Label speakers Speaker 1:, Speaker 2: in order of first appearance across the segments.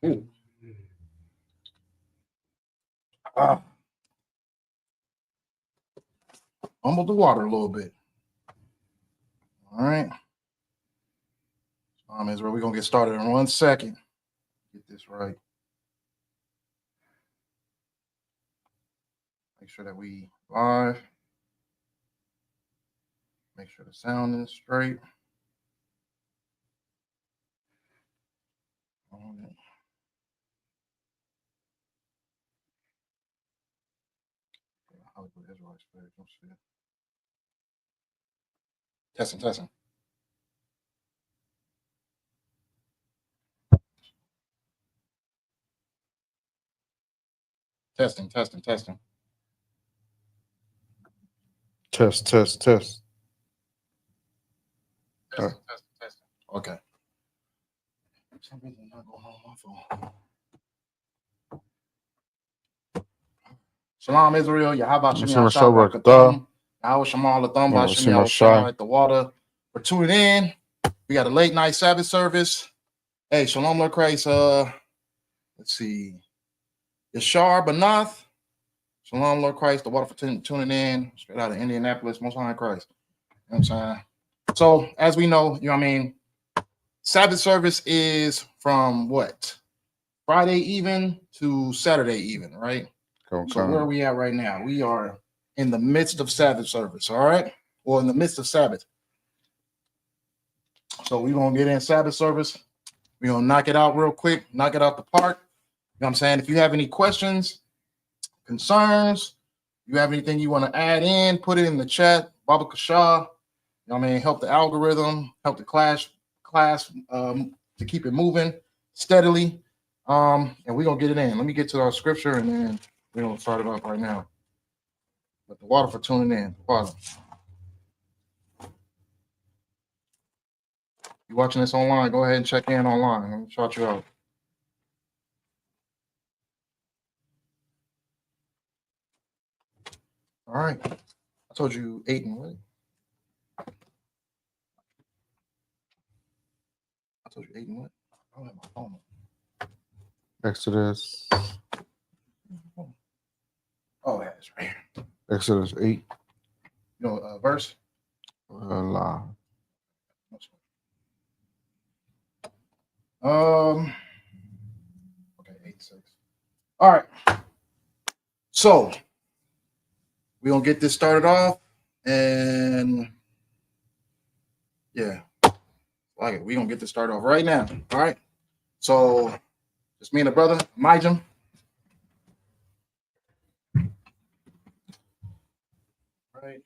Speaker 1: Ooh. Ah. Humble the water a little bit. All right. Israel, we're going to get started in 1 second. Get this right. Make sure that we live. Make sure the sound is straight. Testing, testing. Testing, testing, testing.
Speaker 2: Test.
Speaker 1: Testing, testing, testing. Okay. Something's not going on my phone. Shalom, Israel. Yahaba Shemi Al-Shah. Yahweh Shamal Latham Shemi Al-Shah at the water. For tuning in. We got a late night Sabbath service. Hey, Shalom, Lord Christ. Let's see. Yashar Banath. Shalom, Lord Christ. The water for tuning in. Straight out of Indianapolis. Most High Christ. You know what I'm saying? So, as we know, you know what I mean? Sabbath service is from what? Friday even to Saturday even, right? So where are we at right now? We are in the midst of Sabbath service, all right? Or in the midst of Sabbath. So we're going to get in Sabbath service. We're going to knock it out real quick, knock it out the park. You know what I'm saying? If you have any questions, concerns, you have anything you want to add in, put it in the chat. Baba Kasha, you know what I mean? Help the algorithm, help the class to keep it moving steadily. And we're going to get it in. Let me get to our scripture and then we're going to start it off right now. But the water for tuning in. Water. You watching this online, go ahead and check in online. Let me shout you out. All right. I told you 8 and what? I told you 8 and what? I don't have my phone.
Speaker 2: Exodus.
Speaker 1: Oh, yeah, it's right here.
Speaker 2: Exodus 8.
Speaker 1: You know, verse?
Speaker 2: La.
Speaker 1: Okay, 8:6. All right. So we're gonna get this started off, and yeah, like it. We're gonna get this started off right now. All right. So it's me and the brother, Mijam. Right.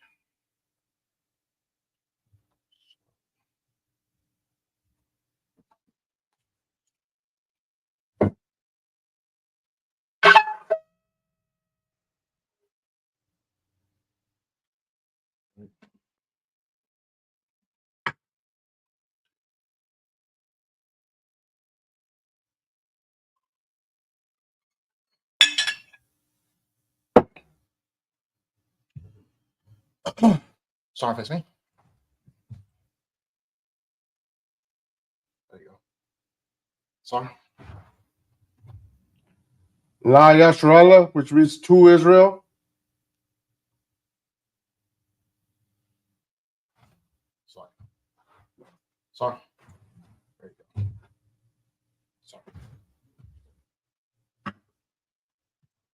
Speaker 1: Sorry, face me. There you go. Sorry.
Speaker 2: La Yasharallah, which reads to Israel.
Speaker 1: Sorry. Sorry. There you go. Sorry.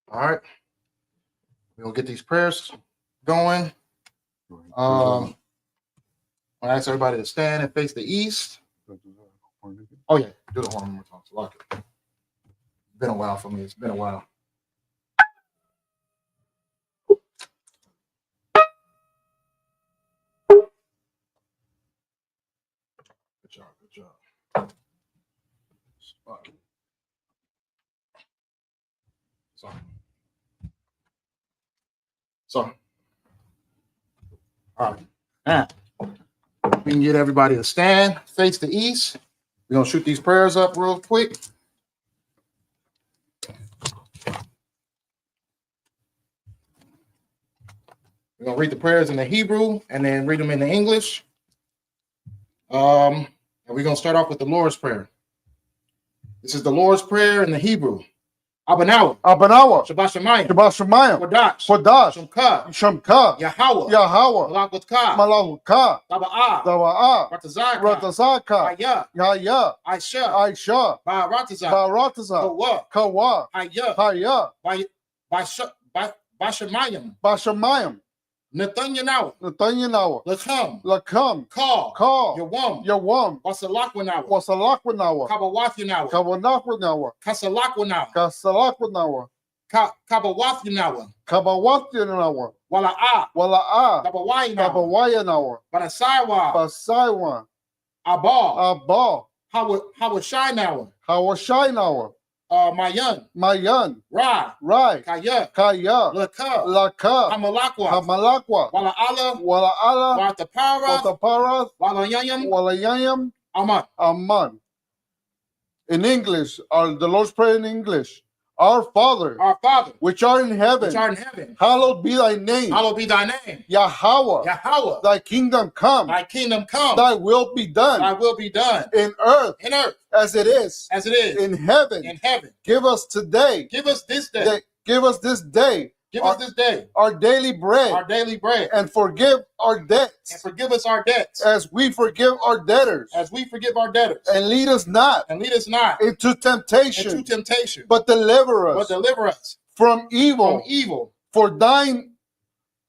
Speaker 1: All right. We're gonna get these prayers going. I ask everybody to stand and face the east. Oh yeah, do the horn one more time. So lock it. It's been a while for me. It's been a while. Good job. Good job. Sorry. Sorry. All right. Now we can get everybody to stand, face the east. We're gonna shoot these prayers up real quick. We're gonna read the prayers in the Hebrew and then read them in the English. And we're gonna start off with the Lord's Prayer. This is the Lord's Prayer in the Hebrew. Abanawa.
Speaker 2: Abanawa.
Speaker 1: Shabbat Shemayim.
Speaker 2: Shabbat Shemayim.
Speaker 1: Kodash.
Speaker 2: Kodash.
Speaker 1: Shemka.
Speaker 2: Shamka.
Speaker 1: Yahweh.
Speaker 2: Yahweh.
Speaker 1: Malakutka.
Speaker 2: Malahuka.
Speaker 1: Taba'a.
Speaker 2: Dawa'a.
Speaker 1: Ratazaka.
Speaker 2: Ratazaka.
Speaker 1: Haya.
Speaker 2: Yaya.
Speaker 1: Aisha.
Speaker 2: Aisha.
Speaker 1: Ba'arataza.
Speaker 2: Barataza.
Speaker 1: Kawa.
Speaker 2: Kawa.
Speaker 1: Haya.
Speaker 2: Haya.
Speaker 1: Bashamayim.
Speaker 2: Bashamayim.
Speaker 1: Nathanyanawa.
Speaker 2: Nathanyanawa.
Speaker 1: Lakam.
Speaker 2: Lakam.
Speaker 1: Call.
Speaker 2: Call.
Speaker 1: Yawam.
Speaker 2: Yawam.
Speaker 1: Wasalakwanawa.
Speaker 2: Wasalakwanawa.
Speaker 1: Kabawathanawa.
Speaker 2: Kawanakwanawa.
Speaker 1: Kasalakwanawa.
Speaker 2: Kasalakwanawa.
Speaker 1: Kabawathanawa.
Speaker 2: Kabawathanawa.
Speaker 1: Wala'a.
Speaker 2: Wala'a.
Speaker 1: Kabawayanawa.
Speaker 2: Kabawayanawa.
Speaker 1: Barasaiwa.
Speaker 2: Basaiwa.
Speaker 1: Abal.
Speaker 2: Abba.
Speaker 1: Hawashinawa.
Speaker 2: Hawashainawa.
Speaker 1: Mayan.
Speaker 2: Mayan.
Speaker 1: Ra.
Speaker 2: Rai.
Speaker 1: Kaya.
Speaker 2: Kaya.
Speaker 1: Laka.
Speaker 2: Laka.
Speaker 1: Hamalakwa.
Speaker 2: Hamalakwa.
Speaker 1: Wala'ala.
Speaker 2: Wala'ala.
Speaker 1: Watapara.
Speaker 2: Watapara.
Speaker 1: Walayayam.
Speaker 2: Walayayam.
Speaker 1: Aman.
Speaker 2: Aman. In English, the Lord's Prayer in English. Our Father, which art in heaven, hallowed be thy name.
Speaker 1: Hallowed be thy name.
Speaker 2: Yahweh.
Speaker 1: Yahweh.
Speaker 2: Thy kingdom come.
Speaker 1: Thy kingdom come.
Speaker 2: Thy will be done.
Speaker 1: Thy will be done.
Speaker 2: In earth.
Speaker 1: In earth.
Speaker 2: As it is.
Speaker 1: As it is.
Speaker 2: In heaven.
Speaker 1: In heaven.
Speaker 2: Give us today.
Speaker 1: Give us this day.
Speaker 2: Give us this day.
Speaker 1: Give us this day
Speaker 2: our daily bread.
Speaker 1: Our daily bread.
Speaker 2: And forgive our debts.
Speaker 1: And forgive us our debts.
Speaker 2: As we forgive our debtors.
Speaker 1: As we forgive our debtors.
Speaker 2: And lead us not.
Speaker 1: And lead us not.
Speaker 2: Into temptation.
Speaker 1: Into temptation.
Speaker 2: But deliver us.
Speaker 1: But deliver us.
Speaker 2: From evil.
Speaker 1: From evil.
Speaker 2: For thine,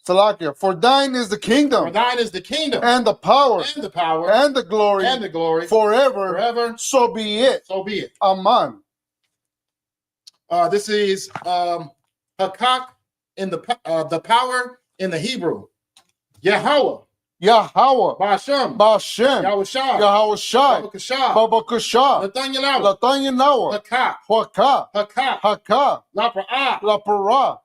Speaker 2: Salakia, for thine is the kingdom.
Speaker 1: For thine is the kingdom.
Speaker 2: And the power.
Speaker 1: And the power.
Speaker 2: And the glory.
Speaker 1: And the glory.
Speaker 2: Forever.
Speaker 1: Forever.
Speaker 2: So be it.
Speaker 1: So be it.
Speaker 2: Amen.
Speaker 1: This is Hakak in the power in the Hebrew. Yahweh.
Speaker 2: Yahweh.
Speaker 1: Ba'ashem.
Speaker 2: Ba'ashem.
Speaker 1: Yahushai.
Speaker 2: Yahushai.
Speaker 1: Babakashah.
Speaker 2: Babakashah.
Speaker 1: Nathanyanawa.
Speaker 2: Nathanyanawa.
Speaker 1: Hakak.
Speaker 2: Haka.
Speaker 1: Hakak.
Speaker 2: Haka.
Speaker 1: Lapra'a.
Speaker 2: Lapara.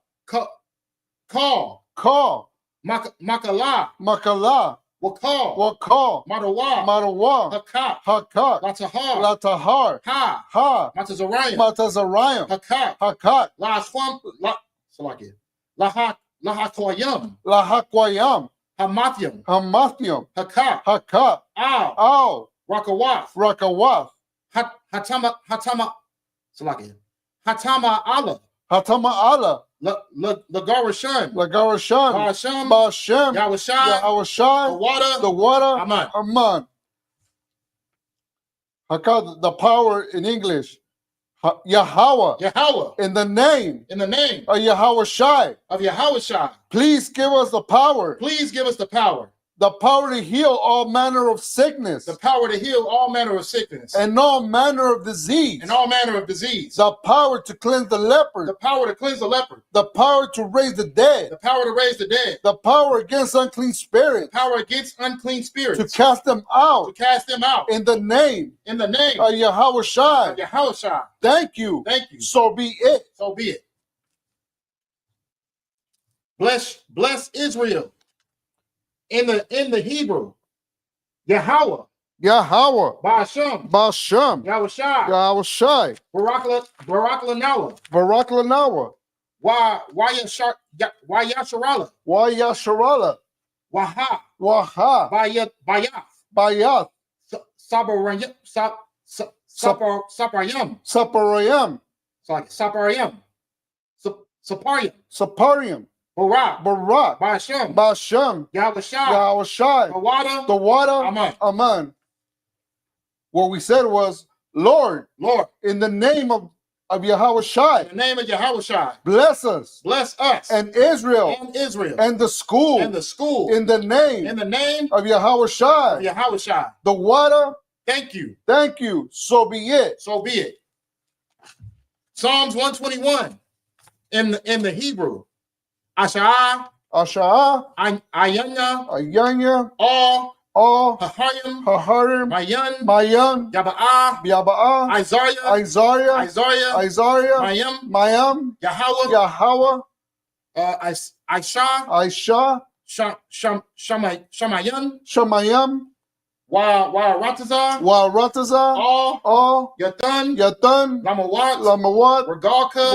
Speaker 1: Call.
Speaker 2: Call.
Speaker 1: Makala.
Speaker 2: Makala.
Speaker 1: Wakal.
Speaker 2: Wakal.
Speaker 1: Madawa.
Speaker 2: Madawa.
Speaker 1: Hakak.
Speaker 2: Hakak.
Speaker 1: Latahar.
Speaker 2: Latahar.
Speaker 1: Ha.
Speaker 2: Ha.
Speaker 1: Matazariah.
Speaker 2: Matazariah.
Speaker 1: Hakak.
Speaker 2: Hakak.
Speaker 1: Lahachwam. Salakia. Lahakoyam.
Speaker 2: Lahakwayam.
Speaker 1: Hamathium.
Speaker 2: Hamathium.
Speaker 1: Hakak.
Speaker 2: Hakak.
Speaker 1: Ow.
Speaker 2: Ow.
Speaker 1: Rakawath.
Speaker 2: Rakawath.
Speaker 1: Hatama. Salakia. Hatama Allah.
Speaker 2: Hatama Allah.
Speaker 1: Lagarashan.
Speaker 2: Lagarashan.
Speaker 1: Ba'ashem.
Speaker 2: Ba'ashem.
Speaker 1: Yahushai.
Speaker 2: Yahushai.
Speaker 1: The water.
Speaker 2: Aman.
Speaker 1: Aman.
Speaker 2: Aman. Hakad, the power in English. Yahweh.
Speaker 1: Yahweh.
Speaker 2: In the name.
Speaker 1: In the name.
Speaker 2: Of Yahushai.
Speaker 1: Of Yahushai.
Speaker 2: Please give us the power.
Speaker 1: Please give us the power.
Speaker 2: The power to heal all manner of sickness.
Speaker 1: The power to heal all manner of sickness.
Speaker 2: And all manner of disease.
Speaker 1: And all manner of disease.
Speaker 2: The power to cleanse the leper.
Speaker 1: The power to cleanse the leper.
Speaker 2: The power to raise the dead.
Speaker 1: The power to raise the dead.
Speaker 2: The power against unclean spirits.
Speaker 1: The power against unclean spirits.
Speaker 2: To cast them out.
Speaker 1: To cast them out.
Speaker 2: In the name.
Speaker 1: In the name.
Speaker 2: Of Yahushai.
Speaker 1: Of Yahushai.
Speaker 2: Thank you.
Speaker 1: Thank you.
Speaker 2: So be it.
Speaker 1: So be it. Bless Israel. In the Hebrew, Yahweh.
Speaker 2: Yahweh.
Speaker 1: Ba'ashem.
Speaker 2: Ba'ashem.
Speaker 1: Yahushai.
Speaker 2: Yahushai.
Speaker 1: Barak Lanawa.
Speaker 2: Barak Lanawa.
Speaker 1: Why Yasharala.
Speaker 2: Why Yasharala.
Speaker 1: Waha.
Speaker 2: Waha.
Speaker 1: Bayath.
Speaker 2: Bayath.
Speaker 1: Saparayam.
Speaker 2: Saparayam.
Speaker 1: Saparayam. Saparium.
Speaker 2: Saparium.
Speaker 1: Barak.
Speaker 2: Ba'ashem. Ba'ashem.
Speaker 1: Yahushai.
Speaker 2: The water.
Speaker 1: Aman.
Speaker 2: Aman. What we said was, Lord, in the name of Yahushai.
Speaker 1: In the name of Yahushai.
Speaker 2: Bless us.
Speaker 1: Bless us.
Speaker 2: And Israel.
Speaker 1: And the school.
Speaker 2: In the name. Of Yahushai. The water.
Speaker 1: Thank you.
Speaker 2: Thank you. So be it.
Speaker 1: So be it. Psalms 121 in the Hebrew. Asha'ah. Ayanya. All. Haharim.
Speaker 2: Mayan.
Speaker 1: Yaba'ah.
Speaker 2: Isaiah. Mayam. Yahweh. Aisha. Shamayam.
Speaker 1: Wa
Speaker 2: Ratazah. All.
Speaker 1: Yatan.
Speaker 2: Lamawat. Regalka.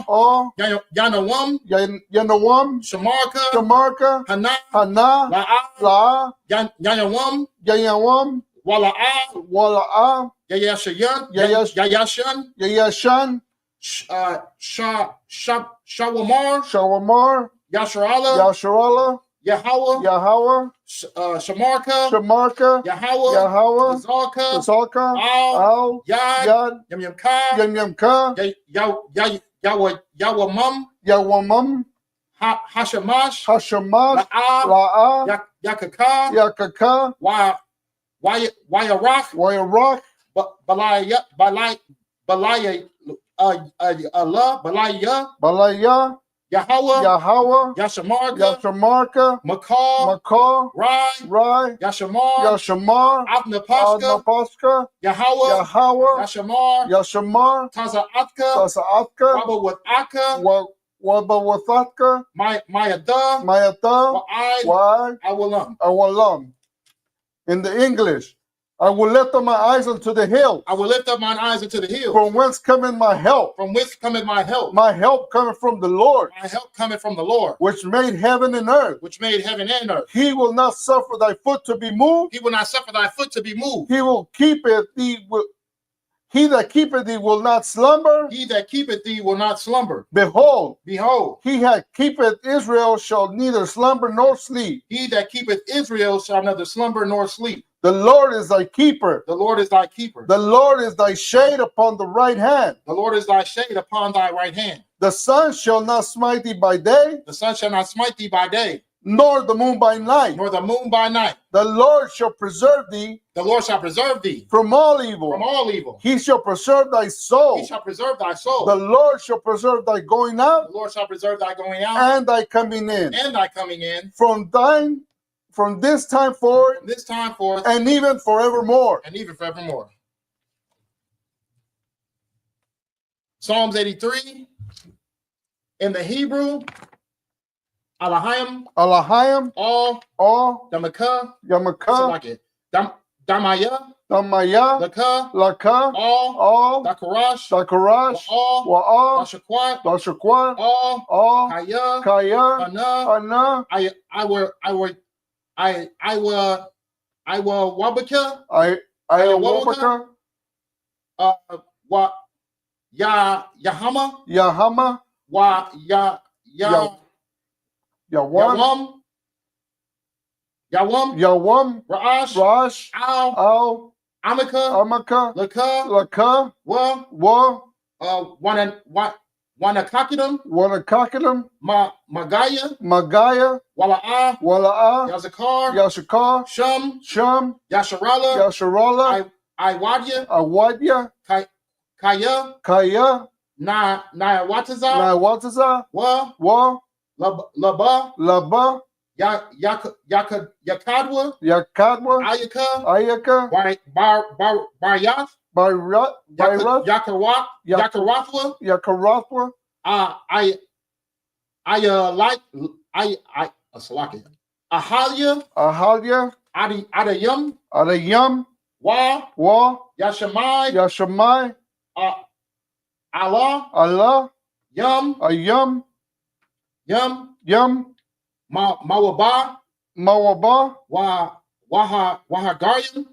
Speaker 2: All.
Speaker 1: Yanawam.
Speaker 2: Shamarka.
Speaker 1: Hana.
Speaker 2: La'a.
Speaker 1: Yanawam.
Speaker 2: Yanyawam. Wala'a.
Speaker 1: Yayashayan.
Speaker 2: Yayashan. Yayashan.
Speaker 1: Shawamar.
Speaker 2: Shawamar.
Speaker 1: Yasharala.
Speaker 2: Yasharala.
Speaker 1: Yahweh.
Speaker 2: Yahweh.
Speaker 1: Shamarka.
Speaker 2: Shamarka.
Speaker 1: Yahweh.
Speaker 2: Yahweh.
Speaker 1: Tazalka.
Speaker 2: Tazalka.
Speaker 1: Al. Yad.
Speaker 2: Yad.
Speaker 1: Yamyamka.
Speaker 2: Yamyamka.
Speaker 1: Yawamam.
Speaker 2: Yawamam.
Speaker 1: Hashamash.
Speaker 2: Hashamash. La'a.
Speaker 1: Yakaka.
Speaker 2: Yakaka.
Speaker 1: Wayarach.
Speaker 2: Wayarach.
Speaker 1: Balaya. Yahweh.
Speaker 2: Yashamarka. Makar. Rai. Yashamar. Avnapaska. Yahweh. Yashamar. Tazaatka. Wabawathatka. Mayata. Awalam. In the English, I will lift up my eyes unto the hill.
Speaker 1: I will lift up mine eyes unto the hills.
Speaker 2: From whence cometh my help?
Speaker 1: From whence cometh my help?
Speaker 2: My help cometh from the Lord.
Speaker 1: My help cometh from the Lord,
Speaker 2: which made heaven and earth.
Speaker 1: Which made heaven and earth.
Speaker 2: He will not suffer thy foot to be moved.
Speaker 1: He will not suffer thy foot to be moved.
Speaker 2: He will keep it thee. He that keepeth thee will not slumber.
Speaker 1: He that keepeth thee will not slumber.
Speaker 2: Behold,
Speaker 1: he
Speaker 2: that keepeth Israel shall neither slumber nor sleep.
Speaker 1: He that keepeth Israel shall neither slumber nor sleep.
Speaker 2: The Lord is thy keeper.
Speaker 1: The Lord is thy keeper.
Speaker 2: The Lord is thy shade upon the right hand.
Speaker 1: The Lord is thy shade upon thy right hand.
Speaker 2: The sun shall not smite thee by day.
Speaker 1: The sun shall not smite thee by day.
Speaker 2: Nor the moon by night.
Speaker 1: Nor the moon by night.
Speaker 2: The Lord shall preserve thee.
Speaker 1: The Lord shall preserve thee.
Speaker 2: From all evil.
Speaker 1: From all evil.
Speaker 2: He shall preserve thy soul.
Speaker 1: He shall preserve thy soul.
Speaker 2: The Lord shall preserve thy going out.
Speaker 1: The Lord shall preserve thy going out.
Speaker 2: And thy coming in.
Speaker 1: And thy coming in.
Speaker 2: From this time forth.
Speaker 1: From this time forth.
Speaker 2: And even forevermore.
Speaker 1: And even forevermore. Psalms 83. In the Hebrew. Alahayim. All. Damaka. Damaya. Laka. All. Dakarash.
Speaker 2: Wa'al.
Speaker 1: Dashakwat. All. Kaya. Ana. I will wabaka.
Speaker 2: Wabaka.
Speaker 1: Yahama. Yawam. Rash.
Speaker 2: Al.
Speaker 1: Amaka.
Speaker 2: Laka.
Speaker 1: Wanakakidim.
Speaker 2: Magaya. Wala'a. Yazakar. Shum. Yasharala. Awadya. Kaya. Naiwataza. Laba.
Speaker 1: Yakadwa.
Speaker 2: Ayaka.
Speaker 1: Baryat.
Speaker 2: Yakarathwa. Ahalia. Adayam. Wa. Yashamai. Allah. Ayam.
Speaker 1: Mawaba.
Speaker 2: Wahagayim.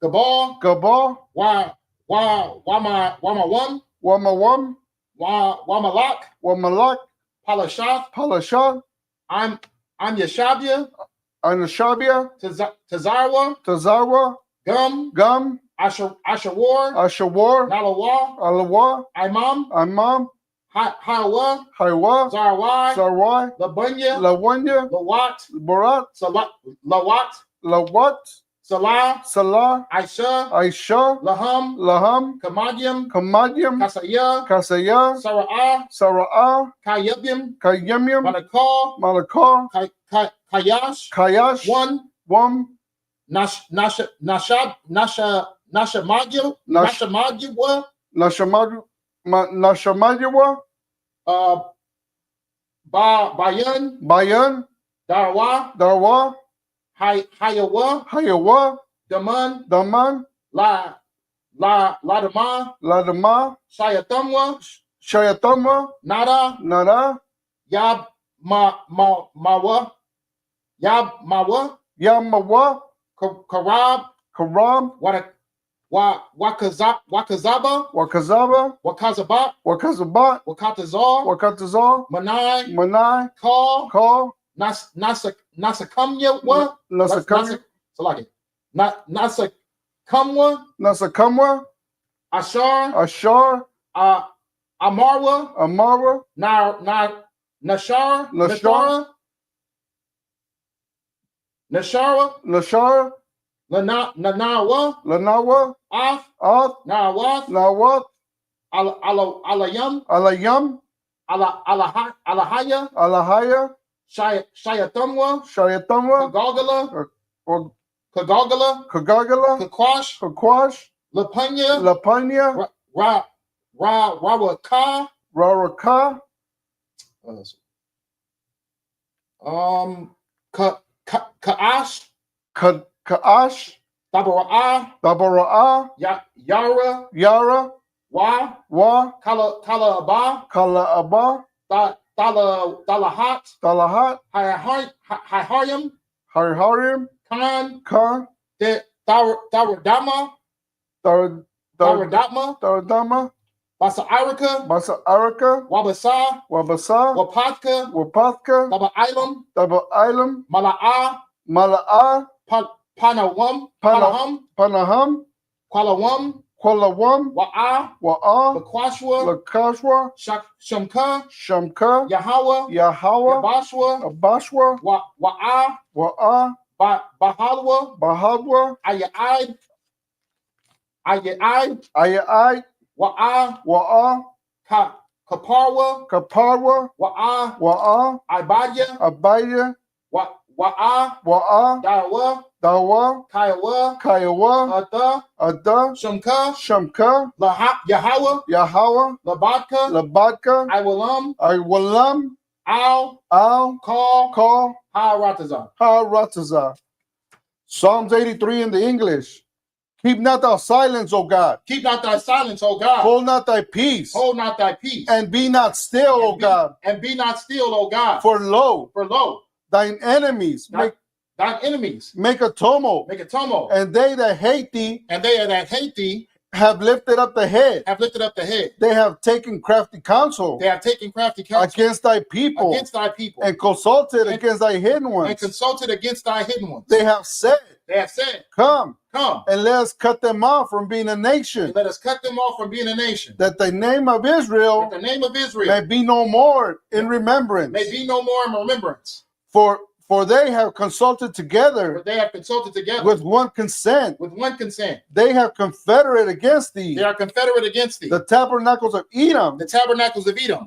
Speaker 2: Gabal. Wamawam. Wamalak. Palashat.
Speaker 1: I'm Yeshabia.
Speaker 2: Tazarwa. Gum. Ashawar. Alawa. Imam.
Speaker 1: Hawa.
Speaker 2: Zarwai.
Speaker 1: Lawanya.
Speaker 2: Barat. Lawat. Salah. Aisha. Laham. Kamadyam. Kasaya. Sara'ah.
Speaker 1: Kayabyam.
Speaker 2: Malakar. Kayash. One. Nashamadyawa. Bayan. Darwa. Hayawa. Daman. Ladama. Shayatamwa. Nada.
Speaker 1: Yamawa.
Speaker 2: Yamawa.
Speaker 1: Karab, Wakazaba, Wakazabat, Wakatazar, Manai, Call, Nasakamya, what? Nasakamwa, Ashar, Amarwa, Nashara, Lanawa, Af, Nawat, Alayam, Alahaya, Shayatamwa, Kagagala, Kakwash, Lapanya, Rawaka, Kaash, Dabara'a, Yara, Wa, Kala'aba, Dalahat, Hariharim, Khan, Taradama, Basa Araka, Wabasa, Wapatka, Daba Ilam, Mala'a, Panaham, Kualawam, Wa'a, Lakashwa, Shamka, Yahawa, Abashwa, Wa'a, Bahalwa, Ayai, Wa'a, Kaparwa, Wa'a, Abaya, Wa'a, Dawa, Kaiwa, Ada, Shamka, Yahawa, Labadka, Iwalam, Al, Call, Haratazar. Psalms 83 in the English. Keep not thy silence, O God. Keep not thy silence, O God.
Speaker 2: Hold not thy peace. And be not still, O God.
Speaker 1: And be not still, O God.
Speaker 2: For lo, thine enemies make a tumult. And they that hate thee have lifted up the head. They have taken crafty counsel. Against thy people. And consulted against thy hidden ones. They have said, Come, and let us cut them off from being a nation. That the name of Israel may be no more in remembrance. For they have consulted together with one consent. They have confederate against thee. The tabernacles of Edom.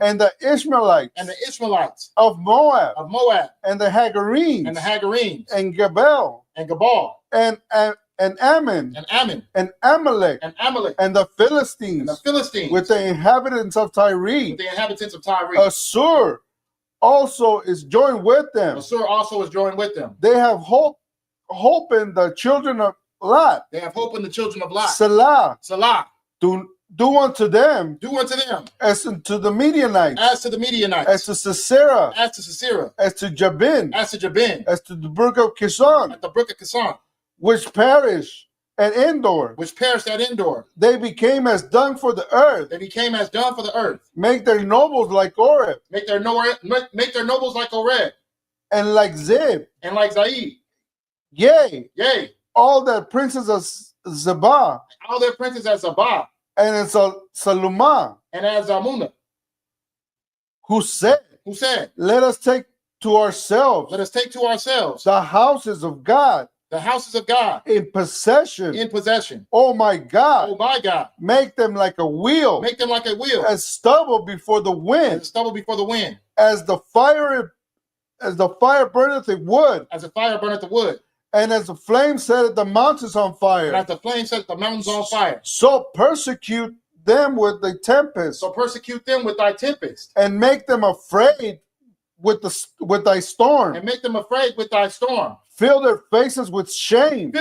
Speaker 2: And the Ishmaelites. Of Moab. And the Hagarenes. And Gebal. And Ammon. And Amalek. And the Philistines. With the inhabitants of Tyre. Assur also is joined with them. They have hope in the children of Lot. Salah. Do unto them. As unto the Midianites. As to Sisera. As to Jabin. As to the brook of Kishon. Which perished at Endor. They became as dung for the earth. Make their nobles like Oreb. And like Zeb. Yea. All the princes of Zebah. And it's Salumah. Who said, let us take to ourselves the houses of God. In possession. Oh my God. Make them like a wheel. As stubble before the wind. As the fire burneth the wood. And as the flame set the mountains on fire. So persecute them with the tempest. And make them afraid with thy storm. Fill their faces with shame.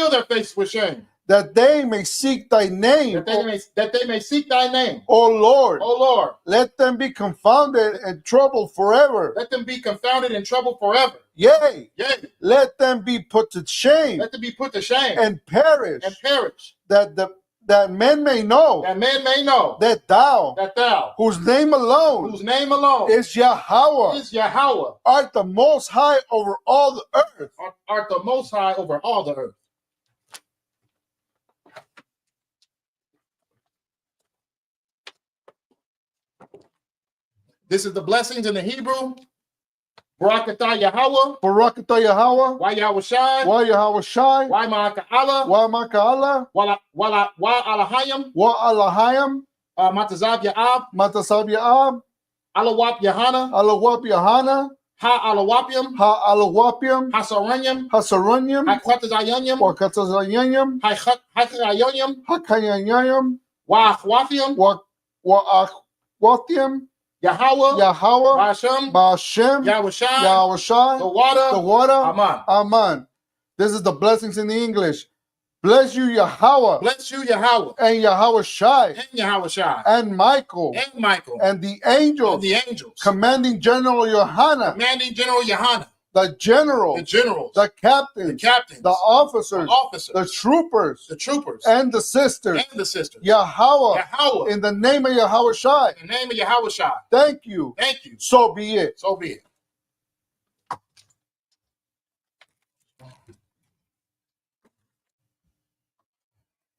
Speaker 2: that they may seek thy name.
Speaker 1: That they may seek thy name.
Speaker 2: O Lord.
Speaker 1: O Lord.
Speaker 2: Let them be confounded and troubled forever.
Speaker 1: Let them be confounded and troubled forever.
Speaker 2: Yea.
Speaker 1: Yea.
Speaker 2: Let them be put to shame.
Speaker 1: Let them be put to shame.
Speaker 2: And perish.
Speaker 1: And perish.
Speaker 2: That men may know.
Speaker 1: That men may know.
Speaker 2: That thou.
Speaker 1: Whose name alone.
Speaker 2: Is Yahweh.
Speaker 1: Is Yahweh.
Speaker 2: Art the most high over all the earth.
Speaker 1: Art the most high over all the earth. This is the blessings in the Hebrew. Barakatah Yahweh.
Speaker 2: Barakatah Yahweh.
Speaker 1: Why Yahweh Shai.
Speaker 2: Why Yahweh Shai.
Speaker 1: Why Ma'aka Allah.
Speaker 2: Why Ma'aka Allah.
Speaker 1: Wa Alahayim.
Speaker 2: Wa Alahayim.
Speaker 1: Matazav Ya'ab.
Speaker 2: Matazav Ya'ab.
Speaker 1: Alawap Yahana.
Speaker 2: Alawap Yahana.
Speaker 1: Ha Alawapium.
Speaker 2: Ha Alawapium.
Speaker 1: Hasaranyam.
Speaker 2: Hasaranyam.
Speaker 1: Hakwatazayanyam.
Speaker 2: Wakatazayanyam.
Speaker 1: Hakayanyam.
Speaker 2: Hakayanyam.
Speaker 1: Wa Akhwafium.
Speaker 2: Wa Akhwafium.
Speaker 1: Yahweh,
Speaker 2: Ba'ashem,
Speaker 1: Yahweh Shai, the water,
Speaker 2: Aman. This is the blessings in the English. Bless you, Yahweh.
Speaker 1: Bless you, Yahweh.
Speaker 2: And Yahweh Shai.
Speaker 1: And Yahweh Shai.
Speaker 2: And Michael. And the angels. Commanding General Yohanan. The generals, the captains, the officers, the troopers, and the sisters, Yahweh, in the name of Yahweh Shai. Thank you. So be it.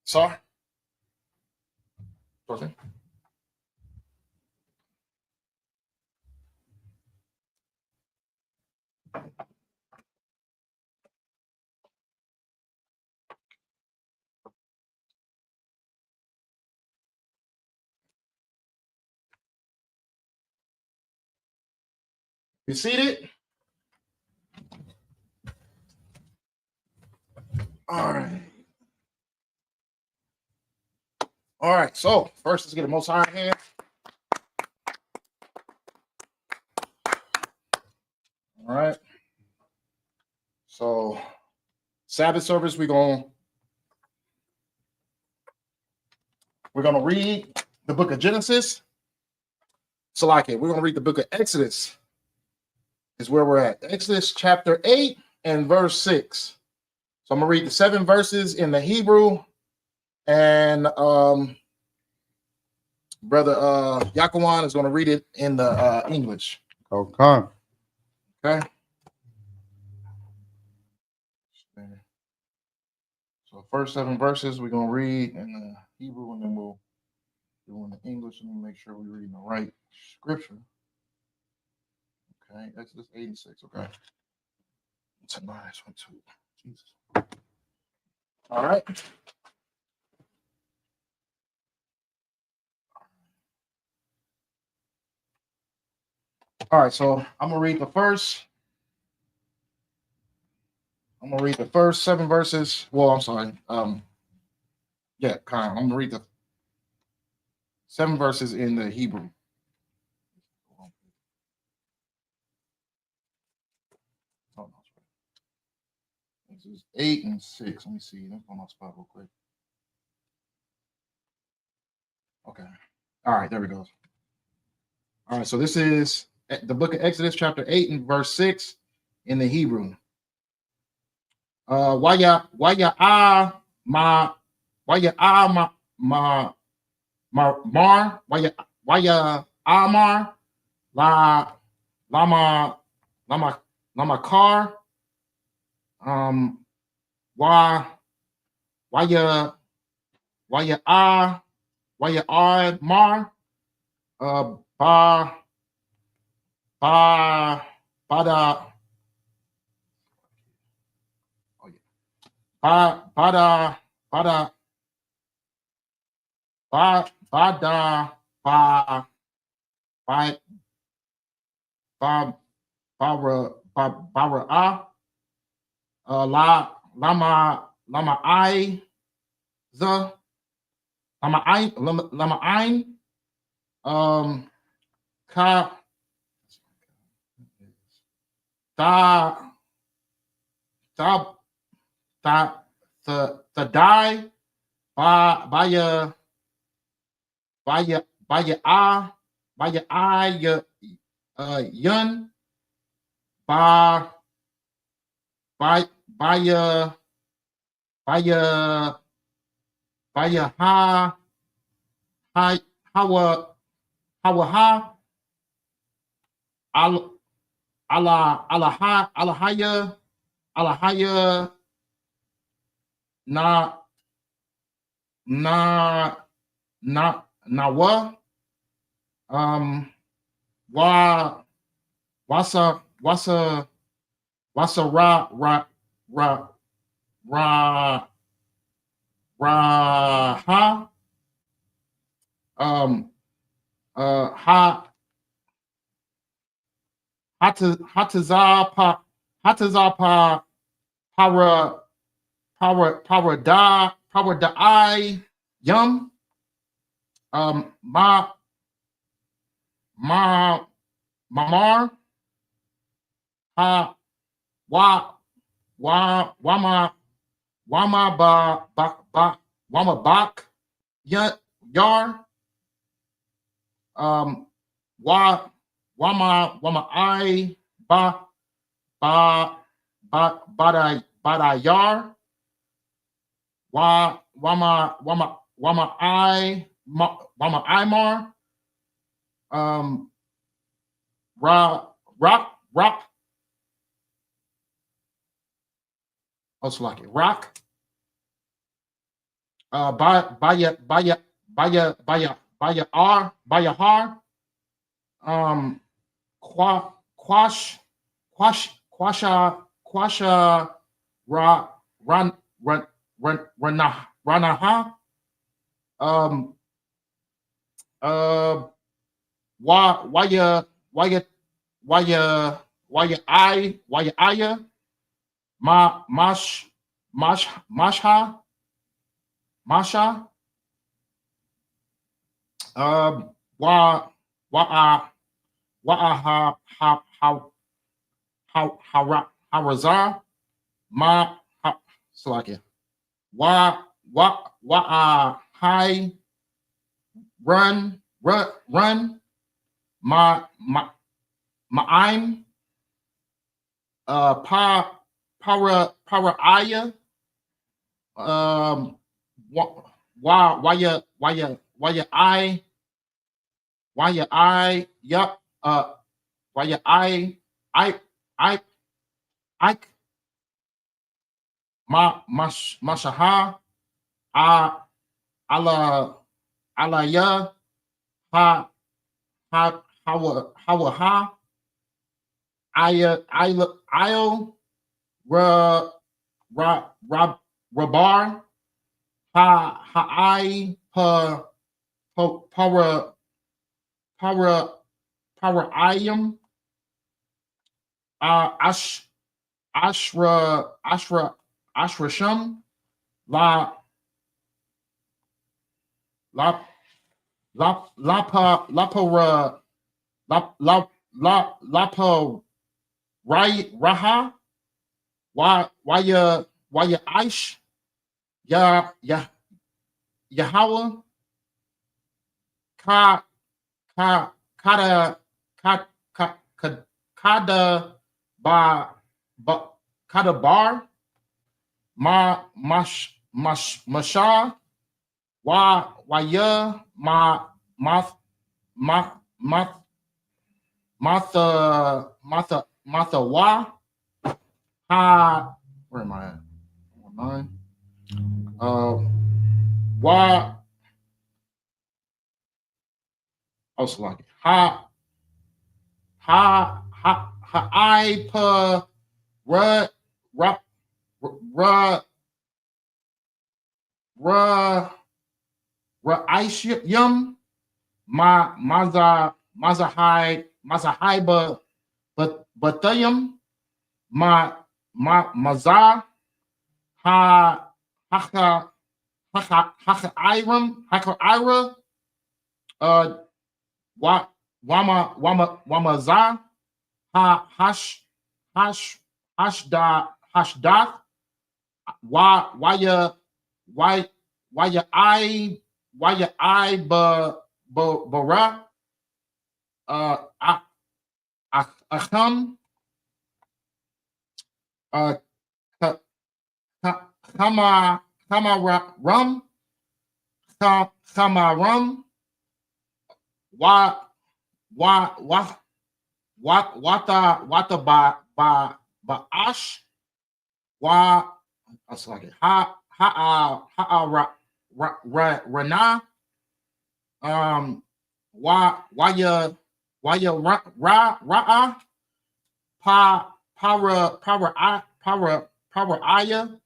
Speaker 1: Sorry. You seated? All right. So first, let's get the Most High in here. All right. So Sabbath service, we're gonna read the book of Genesis. So like it, we're gonna read the book of Exodus. Is where we're at. Exodus chapter 8 and verse 6. So I'm gonna read the 7 verses in the Hebrew, and brother Yakawan is gonna read it in the English.
Speaker 2: Okay.
Speaker 1: So first 7 verses we're gonna read in the Hebrew, and then we'll do in the English, and we'll make sure we're reading the right scripture. Okay, Exodus 8 and 6. Okay. It's a nice one too. Jesus. All right. All right, so I'm gonna read the first 7 verses. Well, I'm sorry. I'm gonna read the 7 verses in the Hebrew. This is 8 and 6. Let me see. Let's go on my spot real quick. Okay. All right, there we go. All right, so this is the book of Exodus, chapter 8 and verse 6 in the Hebrew. Waya mar amar lama kar waya mar ka ta die Baya Yun Ba Baya Ha Hawa Ha Al Alahaya Na Na Nawa Wa Wasa Ra Ra Ha Ha Hatazapa Power da I Yum Mamar Ha Wama Wama Bak Yar Wama I Bada Yar Wama Imar Rock Rock Baya Har Quasha Ranaha Waya Aya Masha Harazar Salakia High Run Ma'im Para Aya Waya I yup Waya I Mashaha Alaya Ha Hawa Io Rabar I Power Iam Ashra Shum La Lapora Lapo Raha Waya Aish Yahweh Kada Bar Masha Waya Martha Wa Ha where am I at? 9 Wa like Ha I pa Ra Yum Mazahai Batayum Mazah Haka Ira Wamaza Hashdath Waya bara aham kamaram kamaram wata ba ash wa that's like it rana waya ra'a para aya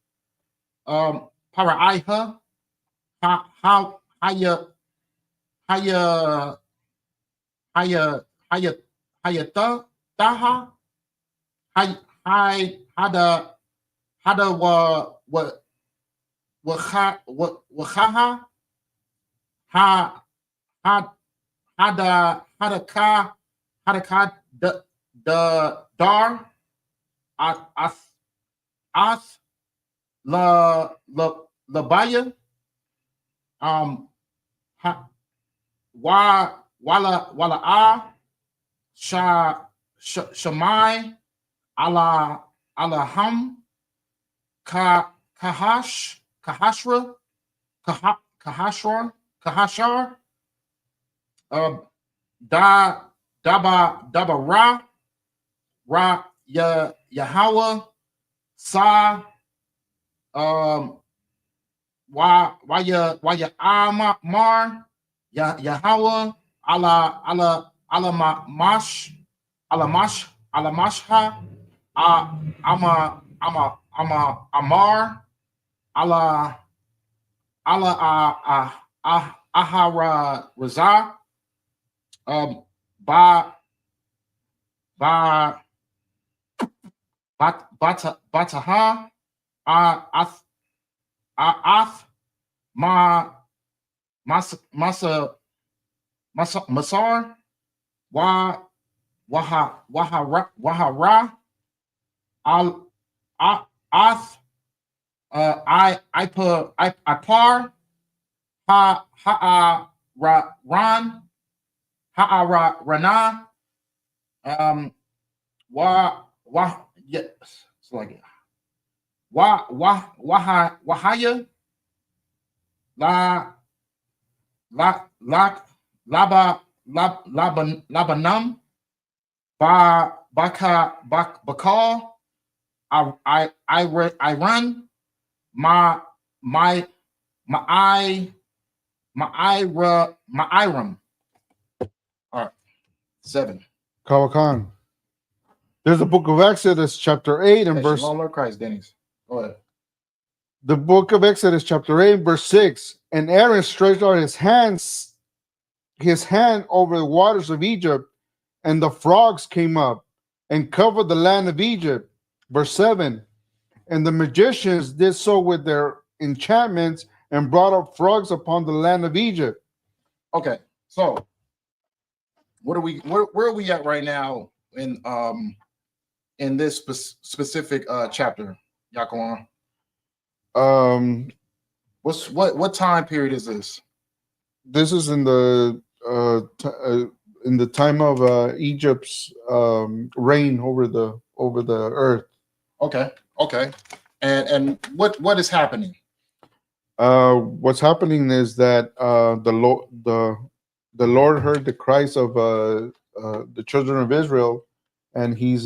Speaker 1: para iha how haya taha hada wahaha ha hadaka the dar as la baya wala shamai alaham kahashra daba ra Yahweh sa waya amar Yahweh ala mashha amar ala ahara raza bataha masar wahara al par rana yes, it's like it. Wahaya labanam bakal I run my iram. All right, 7.
Speaker 2: Kawakan. There's the book of Exodus, chapter 8, and verse.
Speaker 1: Lord Christ, Dennis. Go ahead.
Speaker 2: The book of Exodus, chapter 8, verse 6. And Aaron stretched out his hand over the waters of Egypt, and the frogs came up and covered the land of Egypt. Verse 7. And the magicians did so with their enchantments and brought up frogs upon the land of Egypt.
Speaker 1: Okay, so where are we at right now in this specific chapter, Yakuan? What time period is this?
Speaker 2: This is in the time of Egypt's reign over the earth.
Speaker 1: Okay. And what is happening?
Speaker 2: What's happening is that the Lord heard the cries of the children of Israel, and he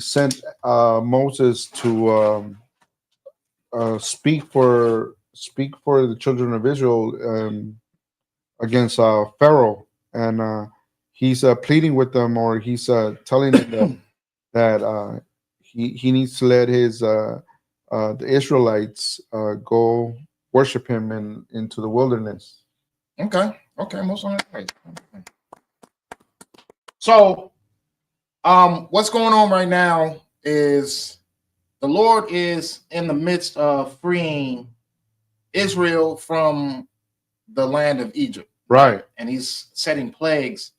Speaker 2: sent Moses to speak for the children of Israel against Pharaoh, and he's pleading with them, or he's telling them that he needs to let his the Israelites go worship him into the wilderness.
Speaker 1: Okay, most on right. So, what's going on right now is the Lord is in the midst of freeing Israel from the land of Egypt.
Speaker 2: Right.
Speaker 1: And he's setting plagues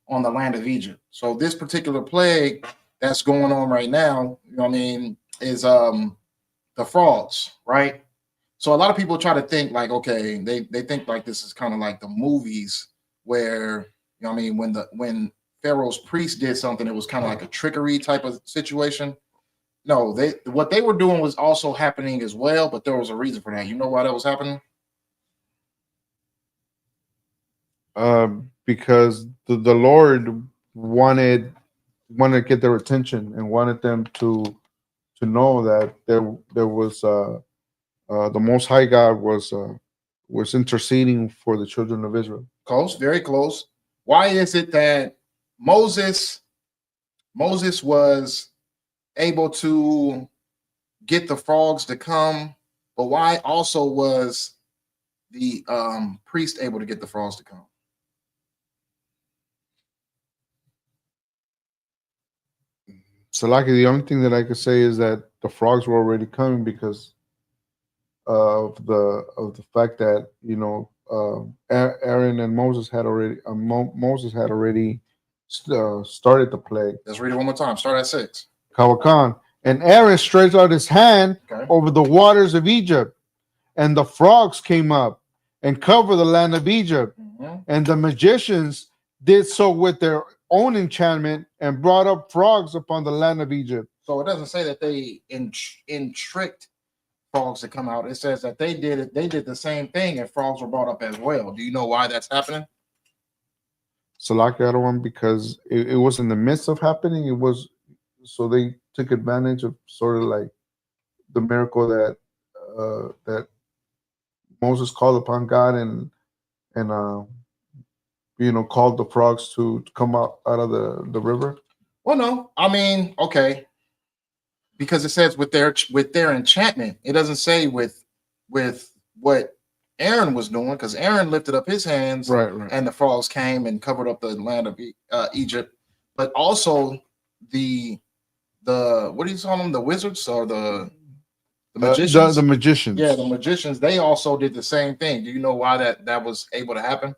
Speaker 1: on the land of Egypt. So this particular plague that's going on right now, you know what I mean, is the frogs, right? So a lot of people try to think like, okay, they think like this is kind of like the movies where, you know what I mean, when Pharaoh's priest did something, it was kind of like a trickery type of situation. No, what they were doing was also happening as well, but there was a reason for that. You know why that was happening?
Speaker 2: Because the Lord wanted to get their attention and wanted them to know that there was the Most High God was interceding for the children of Israel.
Speaker 1: Close, very close. Why is it that Moses was able to get the frogs to come, but why also was the priest able to get the frogs to come?
Speaker 2: So, like, the only thing that I could say is that the frogs were already coming because of the fact that, you know, Aaron and Moses had already started the plague.
Speaker 1: Let's read it one more time. Start at 6.
Speaker 2: Kawakan. And Aaron stretched out his hand over the waters of Egypt, and the frogs came up and covered the land of Egypt. And the magicians did so with their own enchantment and brought up frogs upon the land of Egypt.
Speaker 1: So it doesn't say that they tricked frogs to come out. It says that they did it. They did the same thing, and frogs were brought up as well. Do you know why that's happening?
Speaker 2: So, like, the other one, because it was in the midst of happening. It was so they took advantage of sort of like the miracle that that Moses called upon God and you know, called the frogs to come out of the river.
Speaker 1: Well, no, I mean, okay, because it says with their enchantment. It doesn't say with what Aaron was doing, because Aaron lifted up his hands,
Speaker 2: right,
Speaker 1: and the frogs came and covered up the land of Egypt. But also the what do you call them? The wizards or the magicians?
Speaker 2: The magicians.
Speaker 1: Yeah, the magicians. They also did the same thing. Do you know why that was able to happen?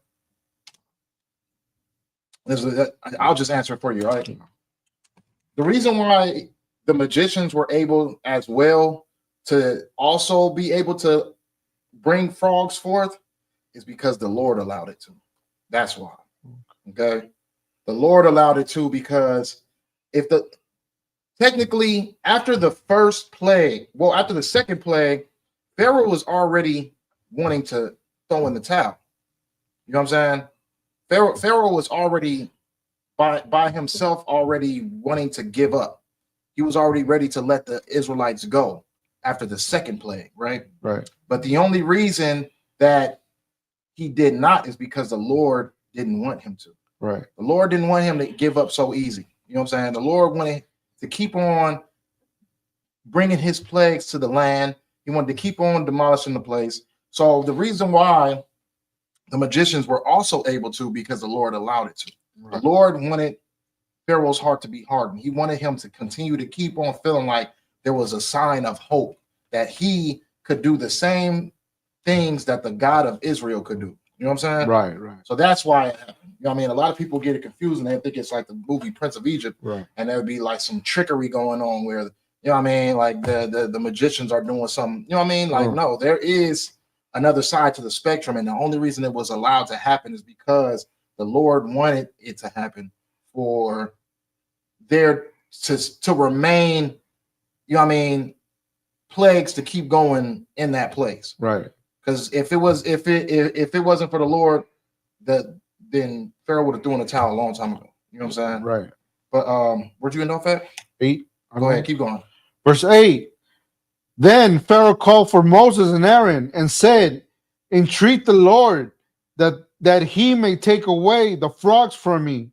Speaker 1: I'll just answer it for you. Right. The reason why the magicians were able as well to also be able to bring frogs forth is because the Lord allowed it to. That's why. Okay. The Lord allowed it to, because technically after the first plague, after the second plague, Pharaoh was already wanting to throw in the towel. You know what I'm saying? Pharaoh was already by himself already wanting to give up. He was already ready to let the Israelites go after the second plague, right?
Speaker 2: Right.
Speaker 1: But the only reason that he did not is because the Lord didn't want him to.
Speaker 2: Right.
Speaker 1: The Lord didn't want him to give up so easy. You know what I'm saying? The Lord wanted to keep on bringing his plagues to the land. He wanted to keep on demolishing the place. So the reason why the magicians were also able to, because the Lord allowed it to. Right. The Lord wanted Pharaoh's heart to be hardened. He wanted him to continue to keep on feeling like there was a sign of hope, that he could do the same things that the God of Israel could do. You know what I'm saying?
Speaker 2: Right, right.
Speaker 1: So that's why it happened. You know what I mean? A lot of people get it confused and they think it's like the movie Prince of Egypt.
Speaker 2: Right.
Speaker 1: And there would be like some trickery going on where, you know what I mean, like the magicians are doing something. You know what I mean? Like, no, there is another side to the spectrum. And the only reason it was allowed to happen is because the Lord wanted it to happen for there to remain, you know what I mean, plagues to keep going in that place.
Speaker 2: Right.
Speaker 1: Because if it wasn't for the Lord, then Pharaoh would have thrown the towel a long time ago. You know what I'm saying?
Speaker 2: Right.
Speaker 1: But where'd you end off at?
Speaker 2: 8.
Speaker 1: Go ahead, keep going.
Speaker 2: Verse 8. Then Pharaoh called for Moses and Aaron and said, "Entreat the Lord that he may take away the frogs from me